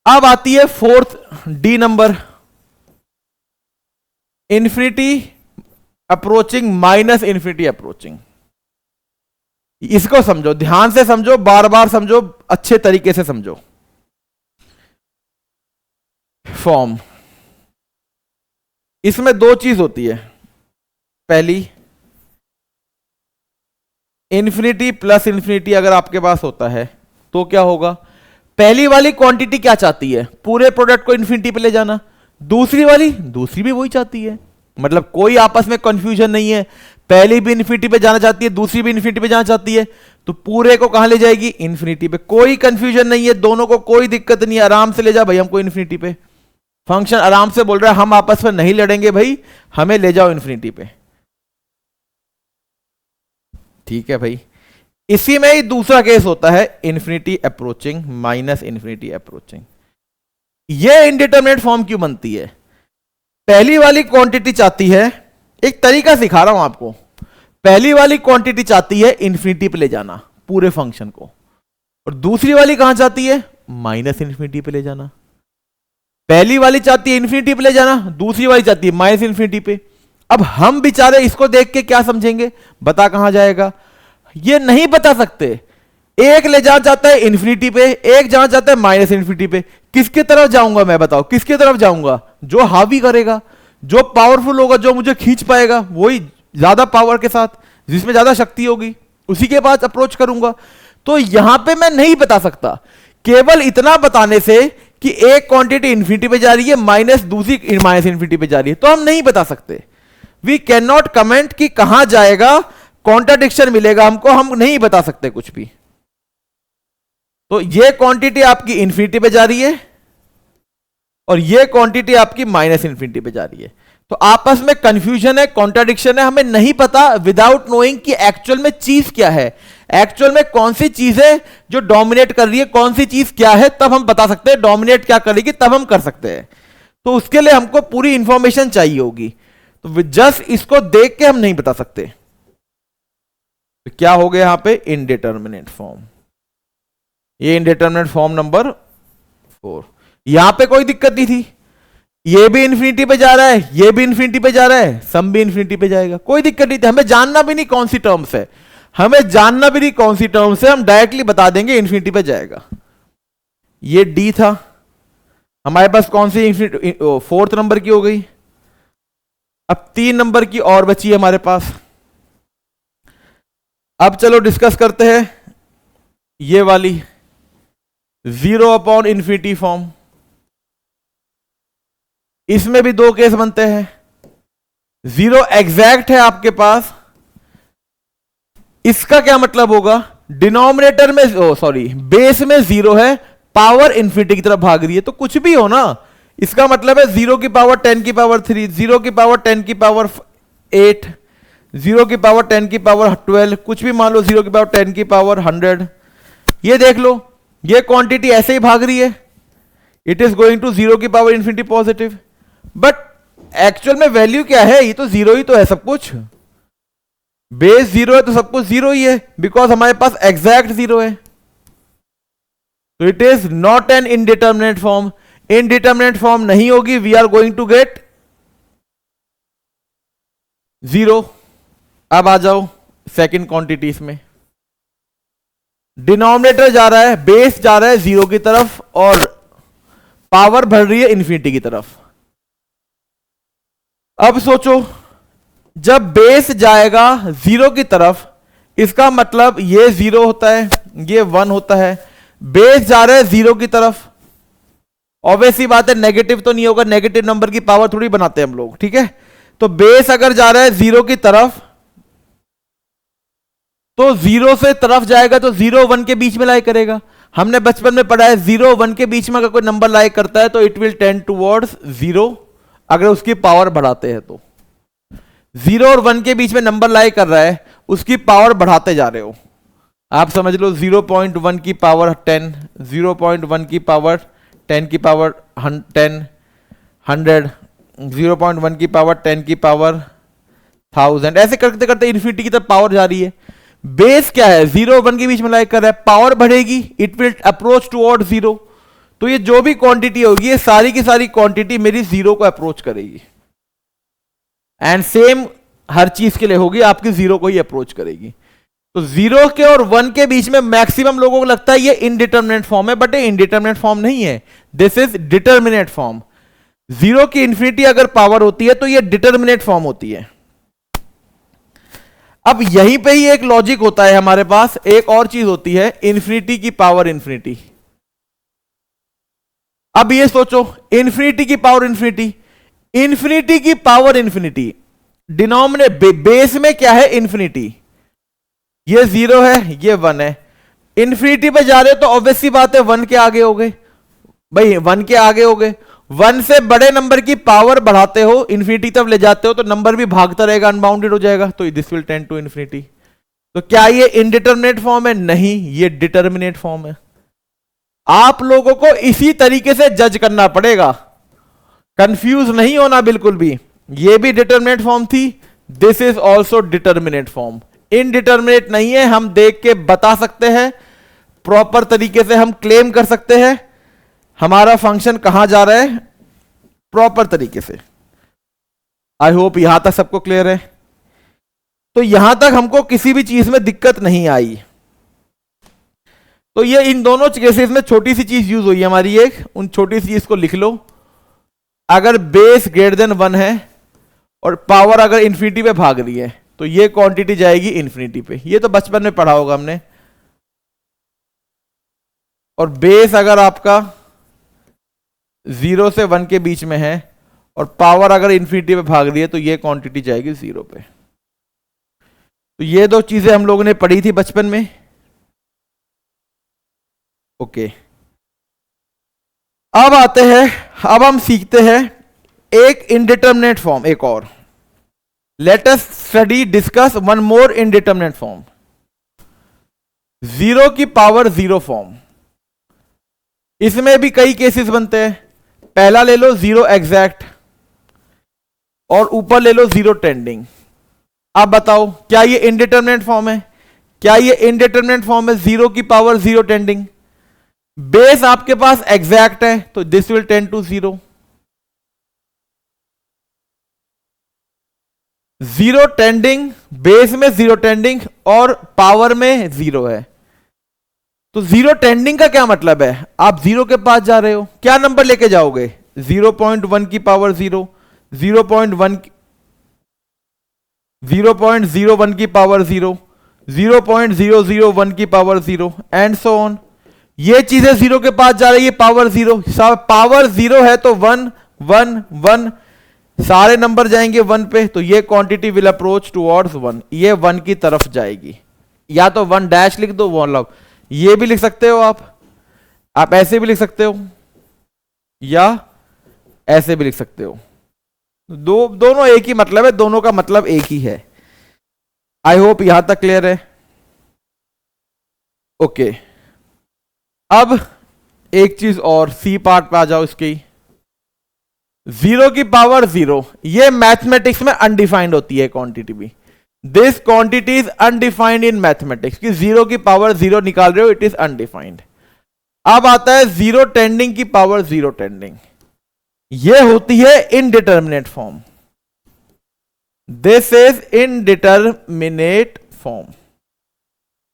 अब आती है fourth D number, infinity approaching minus infinity approaching. इसको समझो, ध्यान से समझो, बार बार समझो, अच्छे तरीके से समझो। फॉर्म, इसमें दो चीज होती है। पहली, इन्फिनिटी प्लस इन्फिनिटी अगर आपके पास होता है तो क्या होगा? पहली वाली क्वांटिटी क्या चाहती है? पूरे प्रोडक्ट को इन्फिनिटी पे ले जाना। दूसरी वाली, दूसरी भी वही चाहती है। मतलब कोई आपस में कंफ्यूजन नहीं है। पहली भी इन्फिनिटी पे जाना चाहती है, दूसरी भी इन्फिनिटी पे जाना चाहती है, तो पूरे को कहां ले जाएगी? इन्फिनिटी पे। कोई कंफ्यूजन नहीं है, दोनों को कोई दिक्कत नहीं है। आराम से ले जा भाई हमको इन्फिनिटी पे। फंक्शन आराम से बोल रहा है हम आपस में नहीं लड़ेंगे भाई, हमें ले जाओ इन्फिनिटी पे। ठीक है भाई। इसी में ही दूसरा केस होता है infinity approaching minus infinity approaching. यह इनडिटर्मिनेट फॉर्म क्यों बनती है? पहली वाली क्वांटिटी चाहती है, एक तरीका सिखा रहा हूं आपको। पहली वाली क्वांटिटी चाहती है इन्फिनिटी पे ले जाना पूरे फंक्शन को, और दूसरी वाली कहां चाहती है? माइनस इन्फिनिटी पे ले जाना। पहली वाली चाहती है इन्फिनिटी पे ले जाना, दूसरी वाली चाहती है माइनस इन्फिनिटी पे। अब हम बेचारे इसको देख के क्या समझेंगे? बता कहां जाएगा? ये नहीं बता सकते। एक ले जाना चाहता है इन्फिनिटी पे, एक जाना चाहता है माइनस इन्फिनिटी पे। किसके तरफ जाऊंगा मैं? बताओ किसके तरफ जाऊंगा? जो हावी करेगा, जो पावरफुल होगा, जो मुझे खींच पाएगा, वही ज्यादा पावर के साथ, जिसमें ज्यादा शक्ति होगी, उसी के पास अप्रोच करूंगा। तो यहां पे मैं नहीं बता सकता। केवल इतना बताने से कि एक क्वांटिटी इन्फिनिटी पे जा रही है, माइनस दूसरी माइनस इन्फिनिटी पे जा रही है, तो हम नहीं बता सकते। वी कैन नॉट कमेंट कि कहां जाएगा, कॉन्ट्राडिक्शन मिलेगा हमको, हम नहीं बता सकते कुछ भी। तो ये क्वांटिटी आपकी इन्फिनिटी पे जा रही है और ये क्वांटिटी आपकी माइनस इन्फिनिटी पे जा रही है। तो आपस में कंफ्यूजन है, कॉन्ट्राडिक्शन है, हमें नहीं पता विदाउट नोइंग कि एक्चुअल में चीज क्या है, एक्चुअल में कौन सी चीज है जो डोमिनेट कर रही है, कौन सी चीज क्या है, तब हम बता सकते हैं। डोमिनेट क्या करेगी तब हम कर सकते हैं। तो उसके लिए हमको पूरी इंफॉर्मेशन चाहिए होगी। तो जस्ट इसको देख के हम नहीं बता सकते। तो क्या हो गया यहां पे? Indeterminate form. ये इनडिटर्मिनेट फॉर्म नंबर 4। यहां पे कोई दिक्कत नहीं थी, ये भी इंफिनिटी पे जा रहा है, ये भी इंफिनिटी पे जा रहा है, सम भी इंफिनिटी पे जाएगा, कोई दिक्कत नहीं थी। हमें जानना भी नहीं कौन सी टर्म्स है, हमें जानना भी नहीं कौन सी टर्म्स है, हम डायरेक्टली बता देंगे इंफिनिटी पे जाएगा। ये डी था हमारे पास, कौन सी इंफिनिटी, फोर्थ नंबर की हो गई। अब 3 नंबर की और बची है हमारे पास। अब चलो डिस्कस करते हैं ये वाली 0 अपॉन इंफिनिटी फॉर्म। इसमें भी 2 केस बनते हैं। 0 एग्जैक्ट है आपके पास, इसका क्या मतलब होगा, डिनोमिनेटर में बेस में 0 है, पावर इंफिनिटी की तरफ भाग रही है, तो कुछ भी हो ना, इसका मतलब है 0 की पावर 10 की पावर 3, 0 की पावर 10 की पावर 8, 0 की पावर 10 की पावर 12, कुछ भी मान लो, 0 की पावर 10 की पावर 100। ये देख लो, ये क्वांटिटी ऐसे ही भाग रही है, इट इज गोइंग टू 0 की power infinity positive, but actual में वैल्यू क्या है, ये तो 0 ही तो है सब कुछ, बेस 0 है तो सब कुछ 0 ही है, बिकॉज हमारे पास एग्जैक्ट 0 है। तो it is not an indeterminate form, indeterminate form नहीं होगी, we are going to get 0। अब आ जाओ सेकंड क्वांटिटीज में, डिनोमिनेटर जा रहा है, बेस जा रहा है 0 की तरफ और पावर बढ़ रही है इंफिनिटी की तरफ। अब सोचो, जब बेस जाएगा 0 की तरफ, इसका मतलब ये 0 होता है, ये 1 होता है, बेस जा रहा है 0 की तरफ, ऑब्वियसली बात है नेगेटिव तो नहीं होगा, नेगेटिव नंबर की पावर थोड़ी बनाते हैं हम लोग, ठीक है। तो बेस अगर जा रहा है 0 की तरफ, तो 0 से तरफ जाएगा तो 0 1 के बीच में लाई करेगा। हमने बचपन में पढ़ा है 0 1 के बीच में अगर कोई नंबर लाई करता है तो इट विल टेंड टुवर्ड्स 0, अगर उसकी पावर बढ़ाते हैं तो। 0 और 1 के बीच में नंबर लाई कर रहा है, उसकी पावर बढ़ाते जा रहे हो, आप समझ लो 0.1 की पावर 10, 0.1 की पावर 10 की पावर 10, 100, 0.1 की पावर 10 की पावर 1000, ऐसे करते करते इन्फिनिटी की तरफ पावर जा रही है। बेस क्या है, 0 और 1 के बीच में लाई कर रहा है, पावर बढ़ेगी, इट विल अप्रोच टुवर्ड 0। तो ये जो भी क्वांटिटी होगी, ये सारी की सारी क्वांटिटी मेरी 0 को अप्रोच करेगी, एंड सेम हर चीज के लिए होगी, आपकी 0 को ही अप्रोच करेगी। तो 0 के और 1 के बीच में मैक्सिमम लोगों को लगता है ये इनडिटर्मिनेट फॉर्म है, बट ये इनडिटर्मिनेट फॉर्म नहीं है, दिस इज डिटर्मिनेट फॉर्म। 0 की इंफिनिटी अगर पावर होती है तो ये डिटर्मिनेट फॉर्म होती है। अब यहीं पे ही एक लॉजिक होता है हमारे पास, एक और चीज होती है इंफिनिटी की पावर इंफिनिटी। अब ये सोचो, इंफिनिटी की पावर इंफिनिटी, इंफिनिटी की पावर इंफिनिटी, डिनोमिनेटर बेस में क्या है इंफिनिटी, ये 0 है, ये 1 है, इंफिनिटी पे जा रहे हो तो ऑब्वियसली बात है 1 के आगे हो गए भाई, 1 के आगे हो गए, 1 से बड़े नंबर की पावर बढ़ाते हो, इंफिनिटी तक ले जाते हो तो नंबर भी भागता रहेगा, अनबाउंडेड हो जाएगा, तो this will tend to infinity. तो क्या ये इनडिटर्मिनेट फॉर्म है, नहीं, ये डिटर्मिनेट फॉर्म है। आप लोगों को इसी तरीके से जज करना पड़ेगा, कंफ्यूज नहीं होना बिल्कुल भी। ये भी डिटर्मिनेट फॉर्म थी, this is also determinate form, indeterminate नहीं है, हम देख के बता सकते हैं, प्रॉपर तरीके से हम क्लेम कर सकते हैं हमारा फंक्शन कहां जा रहा है, प्रॉपर तरीके से। आई होप यहां तक सबको क्लियर है। तो यहां तक हमको किसी भी चीज में दिक्कत नहीं आई। तो ये इन दोनों केसेस में छोटी सी चीज यूज हुई है हमारी, एक उन छोटी सी चीज को लिख लो, अगर बेस ग्रेटर देन 1 है और पावर अगर इंफिनिटी पे भाग रही है तो ये क्वांटिटी जाएगी इंफिनिटी पे, ये तो बचपन में पढ़ा होगा हमने। और बेस अगर आपका 0 से 1 के बीच में है और पावर अगर इंफिनिटी पे भाग रही है तो ये क्वांटिटी जाएगी 0 पे। तो ये दो चीजें हम लोगों ने पढ़ी थी बचपन में। ओके, अब आते हैं, अब हम सीखते हैं एक इनडिटर्मिनेट फॉर्म, एक और। Let us study discuss one more indeterminate form, 0 की पावर 0 फॉर्म। इसमें भी कई केसेस बनते हैं। पहला ले लो 0 एग्जैक्ट और ऊपर ले लो 0 टेंडिंग। अब बताओ क्या ये इनडिटर्मिनेट फॉर्म है, क्या ये इनडिटर्मिनेट फॉर्म है 0 की पावर 0 टेंडिंग? बेस आपके पास एग्जैक्ट है तो this will tend to 0। 0 tending, base में 0 टेंडिंग और पावर में 0 है। तो 0 टेंडिंग का क्या मतलब है? आप 0 के पास जा रहे हो, क्या नंबर लेके जाओगे? 0.1 की पावर 0, 0.1, 0.01 की पावर 0, 0.001 की पावर 0 एंड सो ऑन। ये चीजें 0 के पास जा रही है, पावर 0। पावर 0 है तो 1 1 1, सारे नंबर जाएंगे 1 पे, तो ये क्वांटिटी विल अप्रोच टुवर्ड्स 1, ये 1 की तरफ जाएगी। या तो 1 डैश लिख दो, 1 लॉग, ये भी लिख सकते हो आप ऐसे भी लिख सकते हो या ऐसे भी लिख सकते हो। दोनों एक ही मतलब है, दोनों का मतलब एक ही है। आई होप यहां तक क्लियर है। ओके, अब एक चीज और, सी पार्ट पे आ जाओ इसकी। 0 की पावर 0, ये मैथमेटिक्स में अनडिफाइंड होती है क्वांटिटी भी। This quantity is undefined in mathematics, कि 0 की पावर 0 निकाल रहे हो, इट इज अनडिफाइंड। अब आता है 0 टेंडिंग की पावर 0 टेंडिंग, ये होती है indeterminate form. This is indeterminate form.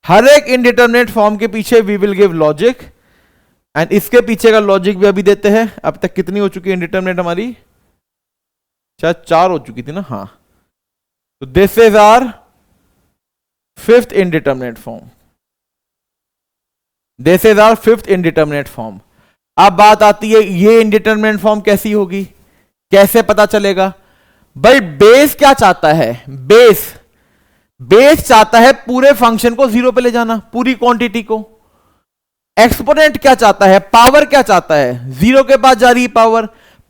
हर एक इनडिटर्मिनेट फॉर्म के पीछे we will give logic, and इसके पीछे का लॉजिक भी अभी देते हैं। अब तक कितनी हो चुकी है इनडिटर्मिनेट हमारी? शायद 4 हो चुकी थी ना, हाँ। तो this is our 5th indeterminate form, this is our 5th indeterminate form. अब बात आती है ये इनडिटर्मिनेट फॉर्म कैसी होगी, कैसे पता चलेगा? भाई बेस क्या चाहता है? बेस चाहता है पूरे फंक्शन को 0 पे ले जाना, पूरी क्वांटिटी को। एक्सपोनेंट क्या चाहता है? पावर क्या चाहता है? 0 के पास जा रही है पावर।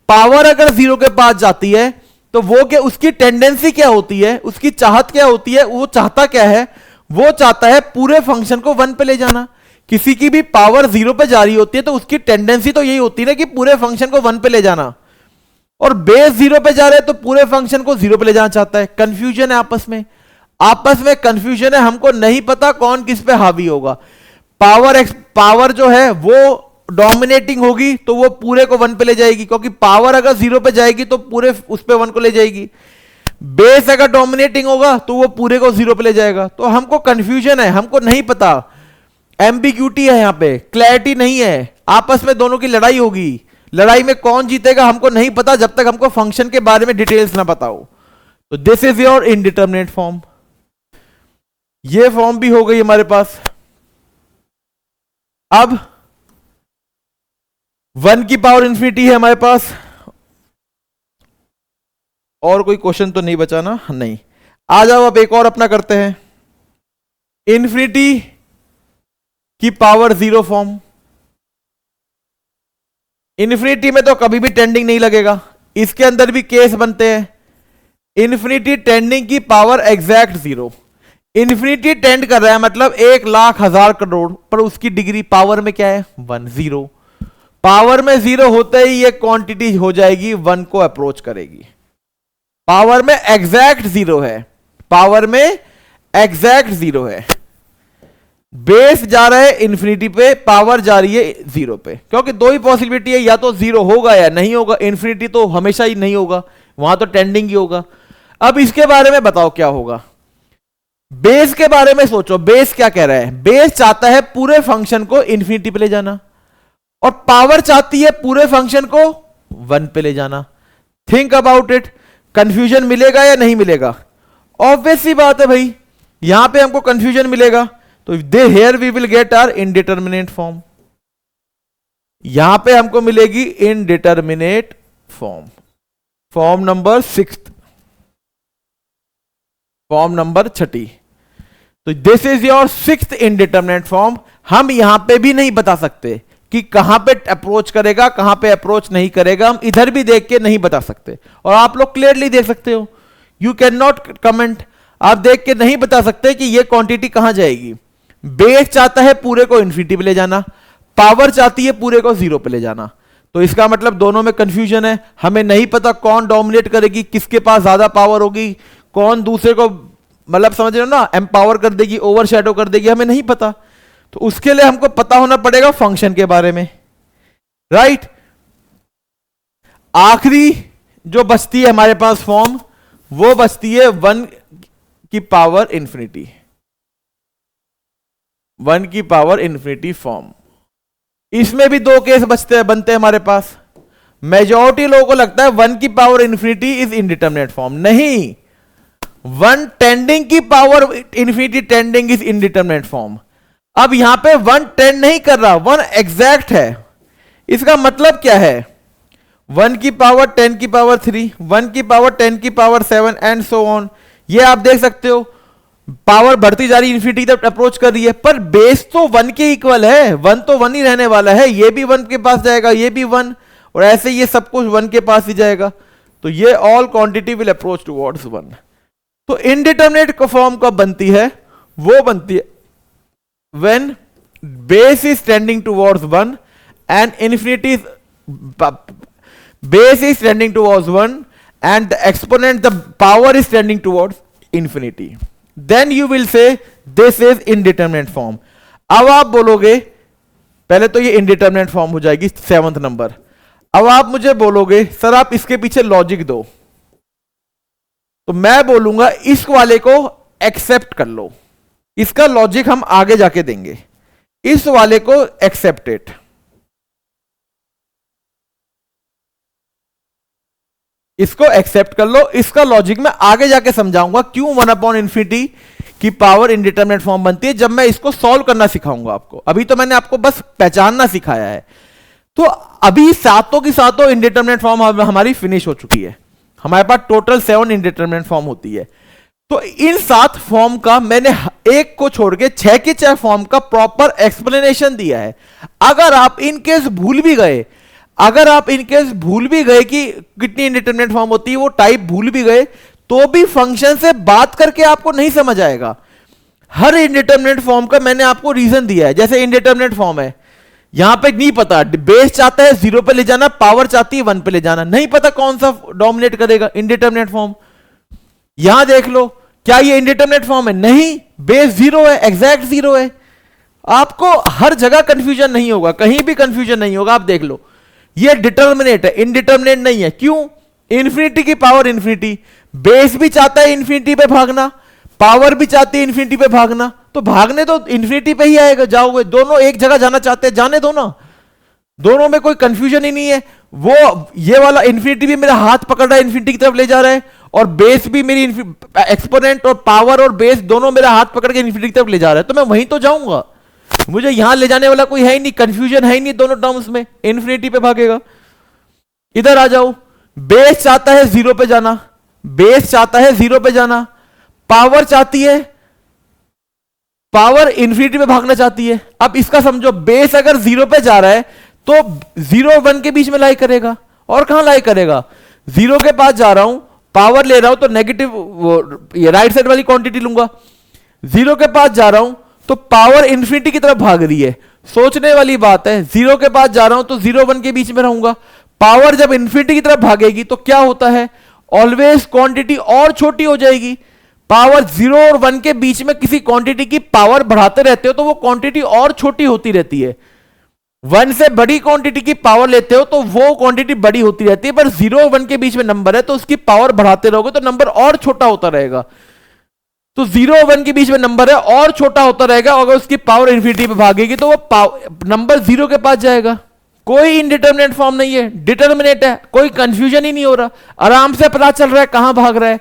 पावर अगर 0 के पास जाती है तो वो क्या, उसकी टेंडेंसी क्या होती है, उसकी चाहत क्या होती है, वो चाहता क्या है? वो चाहता है पूरे फंक्शन को 1 पे ले जाना। किसी की भी पावर 0 पे जा रही होती है तो उसकी टेंडेंसी तो यही होती है ना कि पूरे फंक्शन को 1 पे ले जाना, और बेस 0 पे जा रहे हैं तो पूरे फंक्शन को 0 पे ले जाना चाहता है। कंफ्यूजन है आपस में कंफ्यूजन है, हमको नहीं पता कौन किस पे हावी होगा। पावर जो है वो डोमिनेटिंग होगी तो वो पूरे को 1 पे ले जाएगी, क्योंकि पावर अगर 0 पे जाएगी तो पूरे उस पे 1 को ले जाएगी। बेस अगर डोमिनेटिंग होगा तो वो पूरे को 0 पे ले जाएगा। तो हमको कंफ्यूजन है, हमको नहीं पता, एम्बिग्यूटी है, यहां पे क्लैरिटी नहीं है, आपस में दोनों की लड़ाई होगी। लड़ाई में कौन जीतेगा हमको नहीं पता जब तक हमको फंक्शन के बारे में डिटेल्स ना पता हो। तो this is your indeterminate form. ये फॉर्म भी हो गई हमारे पास। अब 1 की पावर इंफिनिटी है हमारे पास, और कोई क्वेश्चन तो नहीं बचा ना? नहीं। आ जाओ अब एक और अपना करते हैं, इंफिनिटी की पावर 0 फॉर्म। इंफिनिटी में तो कभी भी टेंडिंग नहीं लगेगा, इसके अंदर भी केस बनते हैं। इंफिनिटी टेंडिंग की पावर एग्जैक्ट 0। इंफिनिटी टेंड कर रहा है मतलब 1 लाख 1000 करोड़, पर उसकी डिग्री पावर में क्या है? 1 0। पावर में 0 होते ही ये क्वांटिटी हो जाएगी 1 को अप्रोच करेगी। पावर में एग्जैक्ट 0 है, पावर में एग्जैक्ट 0 है। बेस जा रहा है इंफिनिटी पे, पावर जा रही है 0 पे, क्योंकि दो ही पॉसिबिलिटी है, या तो 0 होगा या नहीं होगा। इंफिनिटी तो हमेशा ही नहीं होगा, वहां तो टेंडिंग ही होगा। अब इसके बारे में बताओ क्या होगा। बेस के बारे में सोचो, बेस क्या कह रहा है? बेस चाहता है पूरे फंक्शन को इंफिनिटी पे ले जाना, और पावर चाहती है पूरे फंक्शन को 1 पे ले जाना। थिंक अबाउट इट, कंफ्यूजन मिलेगा या नहीं मिलेगा? ऑब्वियस सी बात है भाई, यहां पे हमको कंफ्यूजन मिलेगा। तो here we will get our indeterminate form, यहां पे हमको मिलेगी indeterminate form, form number 6, form number 6। तो this is your 6th indeterminate form. हम यहां पे भी नहीं बता सकते कि कहां पे अप्रोच करेगा, कहां पे अप्रोच नहीं करेगा। हम इधर भी देख के नहीं बता सकते, और आप लोग क्लियरली देख सकते हो। यू कैन नॉट कमेंट, आप देख के नहीं बता सकते कि ये क्वांटिटी कहां जाएगी। बेस चाहता है पूरे को इंफिनिटी पे ले जाना, पावर चाहती है पूरे को 0 पे ले जाना। तो इसका मतलब दोनों में कंफ्यूजन है, हमें नहीं पता कौन डोमिनेट करेगी, किसके पास ज्यादा पावर होगी, कौन दूसरे को मतलब समझ रहे हो ना, एम्पावर कर देगी, ओवरशैडो कर देगी, हमें नहीं पता। तो उसके लिए हमको पता होना पड़ेगा फंक्शन के बारे में, राइट। आखिरी जो बचती है हमारे पास फॉर्म, वो बचती है 1 की पावर इंफिनिटी, 1 की पावर इंफिनिटी फॉर्म। इसमें भी 2 केस बनते हैं हमारे पास। मेजॉरिटी लोगों को लगता है 1 की power infinity is indeterminate form, नहीं, 1 टेंडिंग की power infinity tending is indeterminate form. अब यहां पे 1 टेंड नहीं कर रहा, 1 एग्जैक्ट है। इसका मतलब क्या है, 1 की पावर 10 की पावर 3, 1 की पावर 10 की पावर 7 एंड सो ऑन। ये आप देख सकते हो पावर बढ़ती जा रही है, इंफिनिटी तक अप्रोच कर रही है, पर बेस तो 1 के इक्वल है, 1 तो 1 ही रहने वाला है। ये भी 1 के पास जाएगा, ये भी 1, और ऐसे ये सब कुछ 1 के पास ही जाएगा। तो ये all quantity will approach towards 1। तो इनडिटरमिनेट फॉर्म कब बनती है, वो बनती है when base is tending towards 1 and infinity base is tending towards 1 and the exponent, the power is tending towards infinity, then you will say this is indeterminate form। अब आप बोलोगे, पहले तो ये indeterminate form हो जाएगी 7th नंबर। अब आप मुझे बोलोगे सर आप इसके पीछे लॉजिक दो, तो मैं बोलूंगा इस वाले को एक्सेप्ट कर लो। इसका लॉजिक हम आगे जाके देंगे, इस वाले को एक्सेप्ट इट। इसको एक्सेप्ट कर लो, इसका लॉजिक मैं आगे जाके समझाऊंगा क्यों 1/infinity की पावर इनडिटरमिनेट फॉर्म बनती है, जब मैं इसको सॉल्व करना सिखाऊंगा आपको। अभी तो मैंने आपको बस पहचानना सिखाया है। तो अभी सातों की सातों इनडिटरमिनेट फॉर्म हमारी फिनिश हो चुकी है। हमारे पास टोटल 7 इनडिटरमिनेट फॉर्म होती है। तो इन 7 फॉर्म का मैंने एक को छोड़ के 6 के 6 फॉर्म का प्रॉपर एक्सप्लेनेशन दिया है। अगर आप इनकेस भूल भी गए, कि कितनी इंडिटरमिनेट फॉर्म होती है, वो टाइप भूल भी गए, तो भी फंक्शन से बात करके आपको नहीं समझ आएगा। हर इंडिटरमिनेट फॉर्म का मैंने आपको रीजन दिया है। जैसे इंडिटरमिनेट फॉर्म है, यहां पे नहीं पता, बेस चाहता है 0 पे ले जाना, पावर चाहती है 1 पे ले जाना, नहीं पता कौन सा डोमिनेट करेगा, इंडिटरमिनेट फॉर्म। यहां देख लो, क्या ये इंडिटरमिनेट फॉर्म है? नहीं, बेस 0 है, एग्जैक्ट 0 है। आपको हर जगह कंफ्यूजन नहीं होगा, कहीं भी कंफ्यूजन नहीं होगा। आप देख लो, ये डिटर्मिनेट है, इनडिटरमिनेट नहीं है। क्यों? इंफिनिटी की पावर इंफिनिटी, बेस भी चाहता है इंफिनिटी पे भागना, पावर भी चाहती है इंफिनिटी पे भागना, तो भागने तो इंफिनिटी पे ही आएगा, जाओगे। दोनों एक जगह जाना चाहते हैं, जाने दो ना, दोनों में कोई कंफ्यूजन ही नहीं है। वो ये वाला इंफिनिटी भी मेरा हाथ पकड़ रहा है, इंफिनिटी की तरफ ले जा रहा है, और बेस भी मेरी एक्सपोनेंट और पावर और बेस दोनों मेरा हाथ पकड़ के इंफिनिटी की तरफ ले जा रहा है, तो मैं वहीं तो जाऊंगा। मुझे यहां ले जाने वाला कोई है ही नहीं, कंफ्यूजन है ही नहीं, दोनों टर्म्स में इंफिनिटी पे भागेगा। इधर आ जाओ, बेस चाहता है 0 पे जाना, बेस चाहता है 0 पे जाना, पावर चाहती है, पावर इंफिनिटी पे भागना चाहती है। अब इसका समझो, बेस अगर 0 पे जा रहा है तो 0 और 1 के बीच में लाई करेगा, और कहां लाई करेगा? 0 के पास जा रहा हूं, पावर ले रहा हूं, तो नेगेटिव ये राइट साइड वाली क्वांटिटी लूंगा। 0 के पास जा रहा हूं तो पावर इंफिनिटी की तरफ भाग रही है। सोचने वाली बात है, 0 के पास जा रहा हूं तो 0 1 के बीच में रहूंगा। पावर जब इंफिनिटी की तरफ भागेगी तो क्या होता है? ऑलवेज क्वांटिटी और छोटी हो जाएगी। पावर 0 और 1 के बीच में किसी क्वांटिटी की पावर बढ़ाते रहते हो तो वो क्वांटिटी और छोटी होती रहती है। 1 से बड़ी क्वांटिटी की पावर लेते हो तो वो क्वांटिटी बड़ी होती रहती है, पर 0 और 1 के बीच में नंबर है तो उसकी पावर बढ़ाते रहोगे तो नंबर और छोटा होता रहेगा। तो 0 और 1 के बीच में नंबर है और छोटा होता रहेगा, अगर उसकी पावर इंफिनिटी पे भागेगी तो वो नंबर 0 के पास जाएगा। कोई इनडिटरमिनेट फॉर्म नहीं है, डिटर्मिनेट है, कोई कंफ्यूजन ही नहीं हो रहा, आराम से पता चल रहा है कहां भाग रहा है।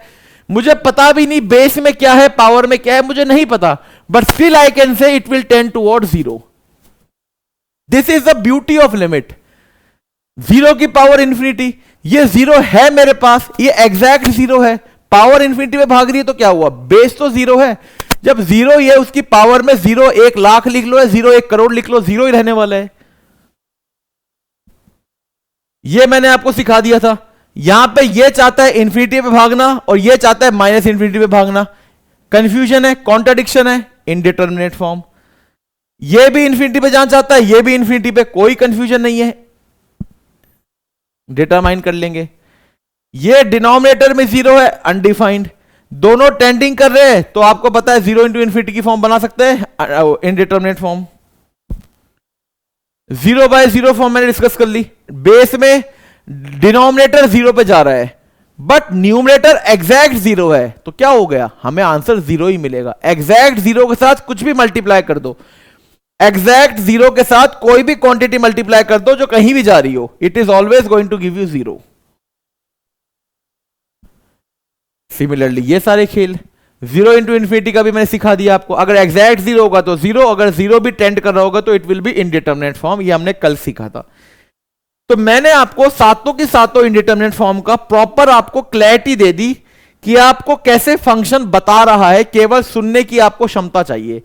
मुझे पता भी नहीं बेस में क्या है, पावर में क्या है, मुझे नहीं पता, but still I can say it will tend towards 0। This is the beauty of limit. 0 की पावर इंफिनिटी, ये 0 है मेरे पास, ये एग्जैक्ट 0 है, पावर इंफिनिटी में भाग रही है तो क्या हुआ? बेस तो 0 है। जब 0 ये उसकी पावर में 0 1 लाख लिख लो या 0 1 करोड़ लिख लो, 0 ही रहने वाला है। ये मैंने आपको सिखा दिया था। यहां पे ये चाहता है इंफिनिटी पे भागना और ये चाहता है माइनस इंफिनिटी पे भागना। कंफ्यूजन है, कॉन्ट्राडिक्शन है, इनडिटरमिनेट फॉर्म। ये भी इंफिनिटी पे जाना चाहता है, ये भी इंफिनिटी पे, कोई कंफ्यूजन नहीं है, डिटरमाइन कर लेंगे। ये डिनोमिनेटर में 0 है, अनडिफाइंड, दोनों टेंडिंग कर रहे हैं तो आपको पता है 0 इंटू इंफिनिटी की फॉर्म बना सकते हैं, इनडिटरमिनेट फॉर्म। 0 बाय 0 फॉर्म मैंने डिस्कस कर ली। बेस में डिनोमिनेटर 0 पे जा रहा है बट न्यूमरेटर एग्जैक्ट 0 है, तो क्या हो गया, हमें आंसर 0 ही मिलेगा। एग्जैक्ट 0 के साथ कुछ भी मल्टीप्लाई कर दो, एग्जैक्ट 0 के साथ कोई भी क्वांटिटी मल्टीप्लाई कर दो जो कहीं भी जा रही हो, it is always going to give you 0। Similarly ये सारे खेल 0 इंटू इन्फिनिटी का भी मैंने सिखा दिया आपको। अगर एग्जैक्ट 0 होगा तो 0, अगर 0 भी टेंड कर रहा होगा तो it will be indeterminate form, ये हमने कल सीखा था। तो मैंने आपको सातों की सातों इनडिटरमिनेट फॉर्म का प्रॉपर आपको क्लैरिटी दे दी कि आपको कैसे फंक्शन बता रहा है, केवल सुनने की आपको क्षमता चाहिए।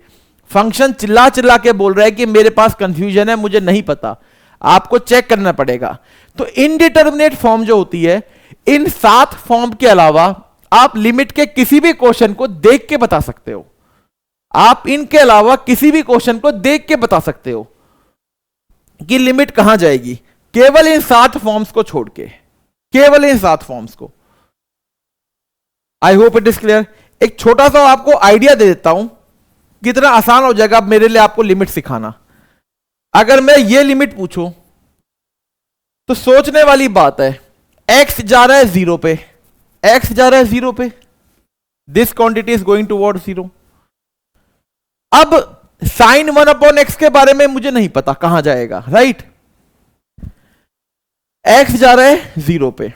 फंक्शन चिल्ला चिल्ला के बोल रहा है कि मेरे पास कंफ्यूजन है, मुझे नहीं पता, आपको चेक करना पड़ेगा। तो इनडिटरमिनेट फॉर्म जो होती है, इन 7 फॉर्म के अलावा आप लिमिट के किसी भी क्वेश्चन को देख के बता सकते हो। आप इनके अलावा किसी भी क्वेश्चन को देख के बता सकते हो कि लिमिट कहां जाएगी, केवल इन 7 फॉर्म्स को छोड़ के, केवल इन 7 फॉर्म्स को। I hope it is clear. एक छोटा सा आपको आइडिया दे देता हूं, कितना आसान हो जाएगा अब मेरे लिए आपको लिमिट सिखाना। अगर मैं ये लिमिट पूछूं तो सोचने वाली बात है, x जा रहा है 0 पे, x जा रहा है 0 पे, this quantity is going towards 0। अब साइन 1/x के बारे में मुझे नहीं पता कहां जाएगा, राइट। x जा रहा है 0 पे,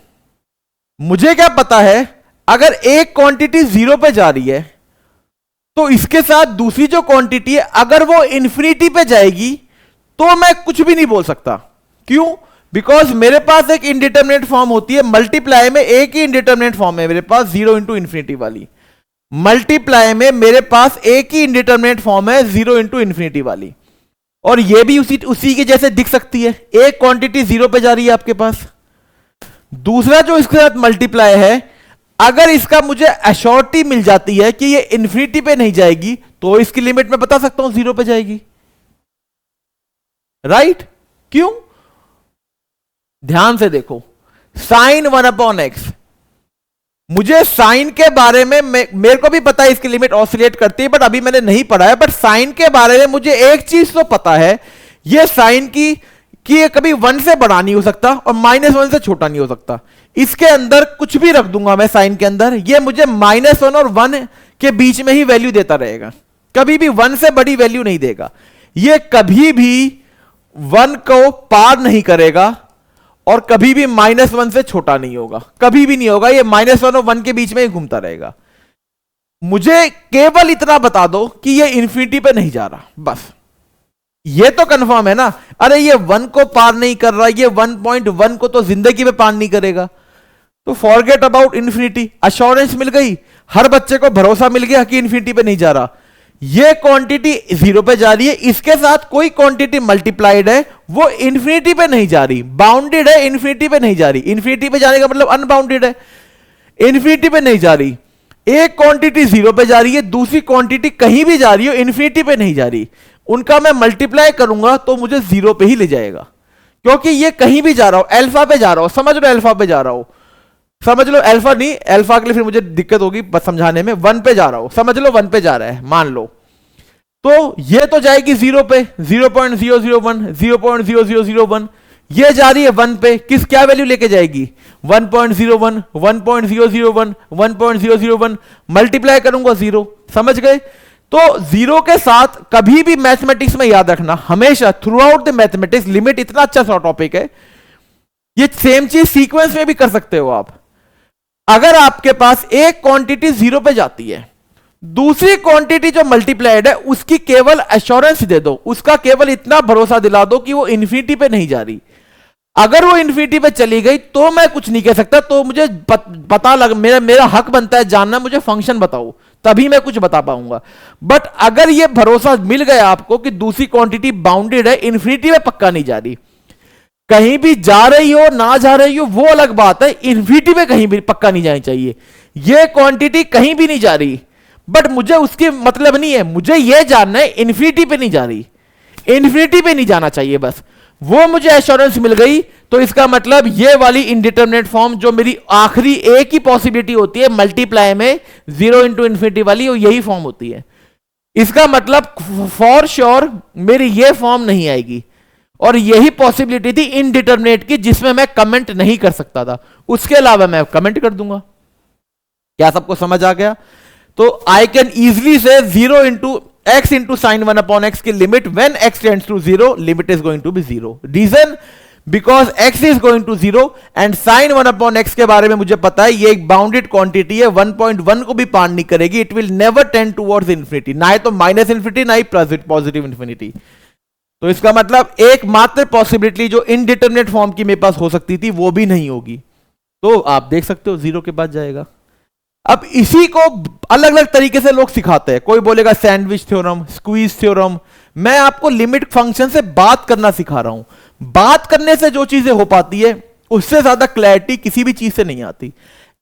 मुझे क्या पता है, अगर एक क्वांटिटी 0 पे जा रही है तो इसके साथ दूसरी जो क्वांटिटी है अगर वो इंफिनिटी पे जाएगी तो मैं कुछ भी नहीं बोल सकता। क्यों? बिकॉज मेरे पास एक इनडिटरमिनेट फॉर्म होती है, मल्टीप्लाई में एक ही इनडिटरमिनेट फॉर्म है मेरे पास, 0 इंटू इन्फिनिटी वाली। मल्टीप्लाई में मेरे पास एक ही इनडिटरमिनेट फॉर्म है, 0 इंटू इन्फिनिटी वाली, और ये भी उसी के जैसे दिख सकती है। एक क्वांटिटी 0 पे जा रही है आपके पास, दूसरा जो इसके साथ मल्टीप्लाई है, अगर इसका मुझे एश्योरिटी मिल जाती है कि ये इन्फिनिटी पे नहीं जाएगी तो इसकी लिमिट मैं बता सकता हूं 0 पे जाएगी, राइट। क्यों? ध्यान से देखो, साइन 1/x, मुझे साइन के बारे में मेरे को भी पता है इसकी लिमिट ऑसिलेट करती है, बट अभी मैंने नहीं पढ़ा है। बट साइन के बारे में मुझे एक चीज तो पता है, ये साइन की कि ये कभी 1 से बड़ा नहीं हो सकता और -1 से छोटा नहीं हो सकता। इसके अंदर कुछ भी रख दूंगा मैं साइन के अंदर, ये मुझे -1 और 1 के बीच में ही वैल्यू देता रहेगा, कभी भी 1 से बड़ी वैल्यू नहीं देगा। ये कभी भी 1 को पार नहीं करेगा और कभी भी -1 से छोटा नहीं होगा, कभी भी नहीं होगा। ये -1 और 1 के बीच में ही घूमता रहेगा। मुझे केवल इतना बता दो कि ये इंफिनिटी पे नहीं जा रहा, बस ये तो कंफर्म है ना। अरे ये 1 को पार नहीं कर रहा, ये 1.1 को तो जिंदगी में पार नहीं करेगा, तो फॉरगेट अबाउट इंफिनिटी। अश्योरेंस मिल गई, हर बच्चे को भरोसा मिल गया कि इंफिनिटी पे नहीं जा रहा। ये क्वांटिटी 0 पे जा रही है, इसके साथ कोई क्वांटिटी मल्टीप्लाइड है, वो इंफिनिटी पे नहीं जा रही, बाउंडेड है, इंफिनिटी पे नहीं जा रही। इंफिनिटी पे जाने का मतलब अनबाउंडेड है, इंफिनिटी पे नहीं जा रही। एक क्वांटिटी 0 पे जा रही है, दूसरी क्वांटिटी कहीं भी जा रही हो, इंफिनिटी पे नहीं जा रही। उनका मैं मल्टीप्लाई करूंगा तो मुझे 0 पे ही ले जाएगा, क्योंकि ये कहीं भी जा रहा हो, अल्फा पे जा रहा हो, समझ लो अल्फा पे जा रहा हो, समझ लो अल्फा नहीं, अल्फा के लिए फिर मुझे दिक्कत होगी बस समझाने में। 1 पे जा रहा हो, समझ लो 1 पे जा रहा है मान लो, तो ये तो जाएगी 0 पे, 0.001, 0.0001। ये जा रही है 1 पे, किस क्या वैल्यू लेके जाएगी, 1.01, 1.001, 1.001, मल्टीप्लाई करूंगा 0, समझ गए। तो 0 के साथ कभी भी मैथमेटिक्स में याद रखना, हमेशा through out the mathematics, limit इतना अच्छा सा टॉपिक है, ये सेम चीज सीक्वेंस में भी कर सकते हो आप। अगर आपके पास एक क्वांटिटी 0 पे जाती है, दूसरी क्वांटिटी जो मल्टीप्लाइड है उसकी केवल एश्योरेंस दे दो, उसका केवल इतना भरोसा दिला दो कि वो इंफिनिटी पे नहीं जा रही। अगर वो इंफिनिटी पे चली गई तो मैं कुछ नहीं कह सकता, तो मुझे पता लग, मेरा हक बनता है जानना, मुझे फंक्शन बताओ, तभी मैं कुछ बता पाऊंगा। बट अगर ये भरोसा मिल गया आपको कि दूसरी क्वांटिटी बाउंडेड है, इंफिनिटी में पक्का नहीं जा रही, कहीं भी जा रही हो ना जा रही हो वो अलग बात है, इंफिनिटी में कहीं भी पक्का नहीं जानी चाहिए। ये क्वांटिटी कहीं भी नहीं जा रही, बट मुझे उसकी मतलब नहीं है, मुझे यह जानना है इंफिनिटी पे नहीं जा रही, इंफिनिटी पे नहीं जाना चाहिए, बस वो मुझे एश्योरेंस मिल गई। तो इसका मतलब ये वाली इनडिटरमिनेट फॉर्म जो मेरी आखिरी एक ही पॉसिबिलिटी होती है मल्टीप्लाई में, 0 इंटू इन्फिनिटी वाली, वो यही फॉर्म होती है। इसका मतलब फॉर श्योर मेरी ये फॉर्म नहीं आएगी, और यही पॉसिबिलिटी थी इनडिटरमिनेट की, जिसमें मैं कमेंट नहीं कर सकता था, उसके अलावा मैं कमेंट कर दूंगा। क्या सबको समझ आ गया? तो आई कैन इजिली से 0 into x into sine 1 upon x की limit when x tends to 0, limit is going to be 0। Reason, because x is going to 0 and sine 1 upon x के बारे में मुझे पता है ये एक बाउंडेड क्वांटिटी है, 1.1 को भी पार नहीं करेगी, it will never tend towards infinity, ना ही तो माइनस इंफिनिटी ना ही पॉजिटिव इंफिनिटी। तो इसका मतलब एकमात्र पॉसिबिलिटी जो इनडिटरमिनेट फॉर्म की मेरे पास हो सकती थी वो भी नहीं होगी। तो आप देख सकते हो 0 के बाद जाएगा। अब इसी को अलग अलग तरीके से लोग सिखाते हैं, कोई बोलेगा सैंडविच थ्योरम, स्क्वीज थ्योरम। मैं आपको लिमिट फंक्शन से बात करना सिखा रहा हूं। बात करने से जो चीजें हो पाती है उससे ज्यादा क्लैरिटी किसी भी चीज से नहीं आती।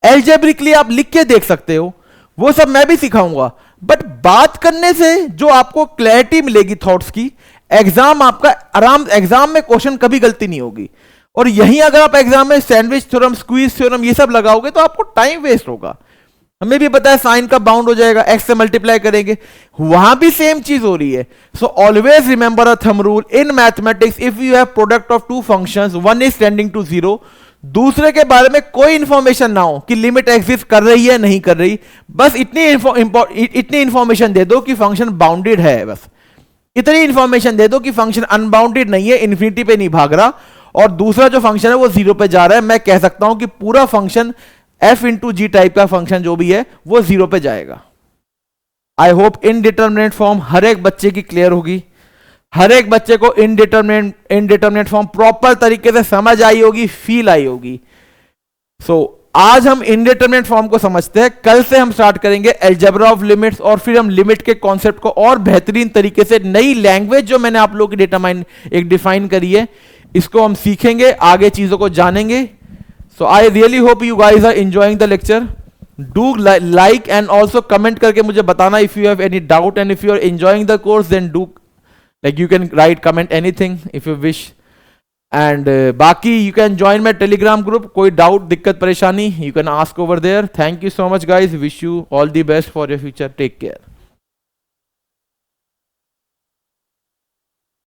एल्जेब्रिकली आप लिख के देख सकते हो, वो सब मैं भी सिखाऊंगा, बट बात करने से जो आपको क्लैरिटी मिलेगी थॉट्स की, एग्जाम आपका आराम, एग्जाम में क्वेश्चन कभी गलती नहीं होगी। और यहीं अगर आप एग्जाम में सैंडविच थ्योरम, स्क्वीज थ्योरम ये सब लगाओगे तो आपको टाइम वेस्ट होगा। हमें भी पता है साइन का बाउंड हो जाएगा, एक्स से मल्टीप्लाई करेंगे, वहां भी सेम चीज हो रही है। So always remember a thumb rule in mathematics, if you have product of two functions, one is tending to 0, दूसरे के बारे में कोई इंफॉर्मेशन ना हो कि लिमिट एग्जिस्ट कर रही है नहीं कर रही, बस इतनी इंफॉर्मेशन दे दो कि फंक्शन बाउंडेड है, बस इतनी इंफॉर्मेशन दे दो कि फंक्शन अनबाउंडेड नहीं है, इन्फिनिटी पे नहीं भाग रहा, और दूसरा जो फंक्शन है वो 0 पे जा रहा है। मैं कह सकता हूं कि पूरा फंक्शन f इंटू जी टाइप का फंक्शन जो भी है वो 0 पे जाएगा। आई होप इनडिटरमिनेट फॉर्म हर एक बच्चे की क्लियर होगी, हर एक बच्चे को इनडिटरमिनेट फॉर्म प्रॉपर तरीके से समझ आई होगी, फील आई होगी। सो आज हम इनडिटरमिनेट फॉर्म को समझते हैं, कल से हम स्टार्ट करेंगे अलजेब्रा ऑफ लिमिट्स, और फिर हम लिमिट के कॉन्सेप्ट को और बेहतरीन तरीके से, नई लैंग्वेज जो मैंने आप लोगों की डिटरमाइन एक डिफाइन करी है, इसको हम सीखेंगे, आगे चीजों को जानेंगे। So I really hope you guys are enjoying the lecture. Do like and also comment करके मुझे बताना if you have any doubt, and if you are enjoying the course then do, like you can write comment anything if you wish. And बाकी you can join my telegram group, कोई doubt दिक्कत परेशानी you can ask over there. Thank you so much guys, wish you all the best for your future, take care.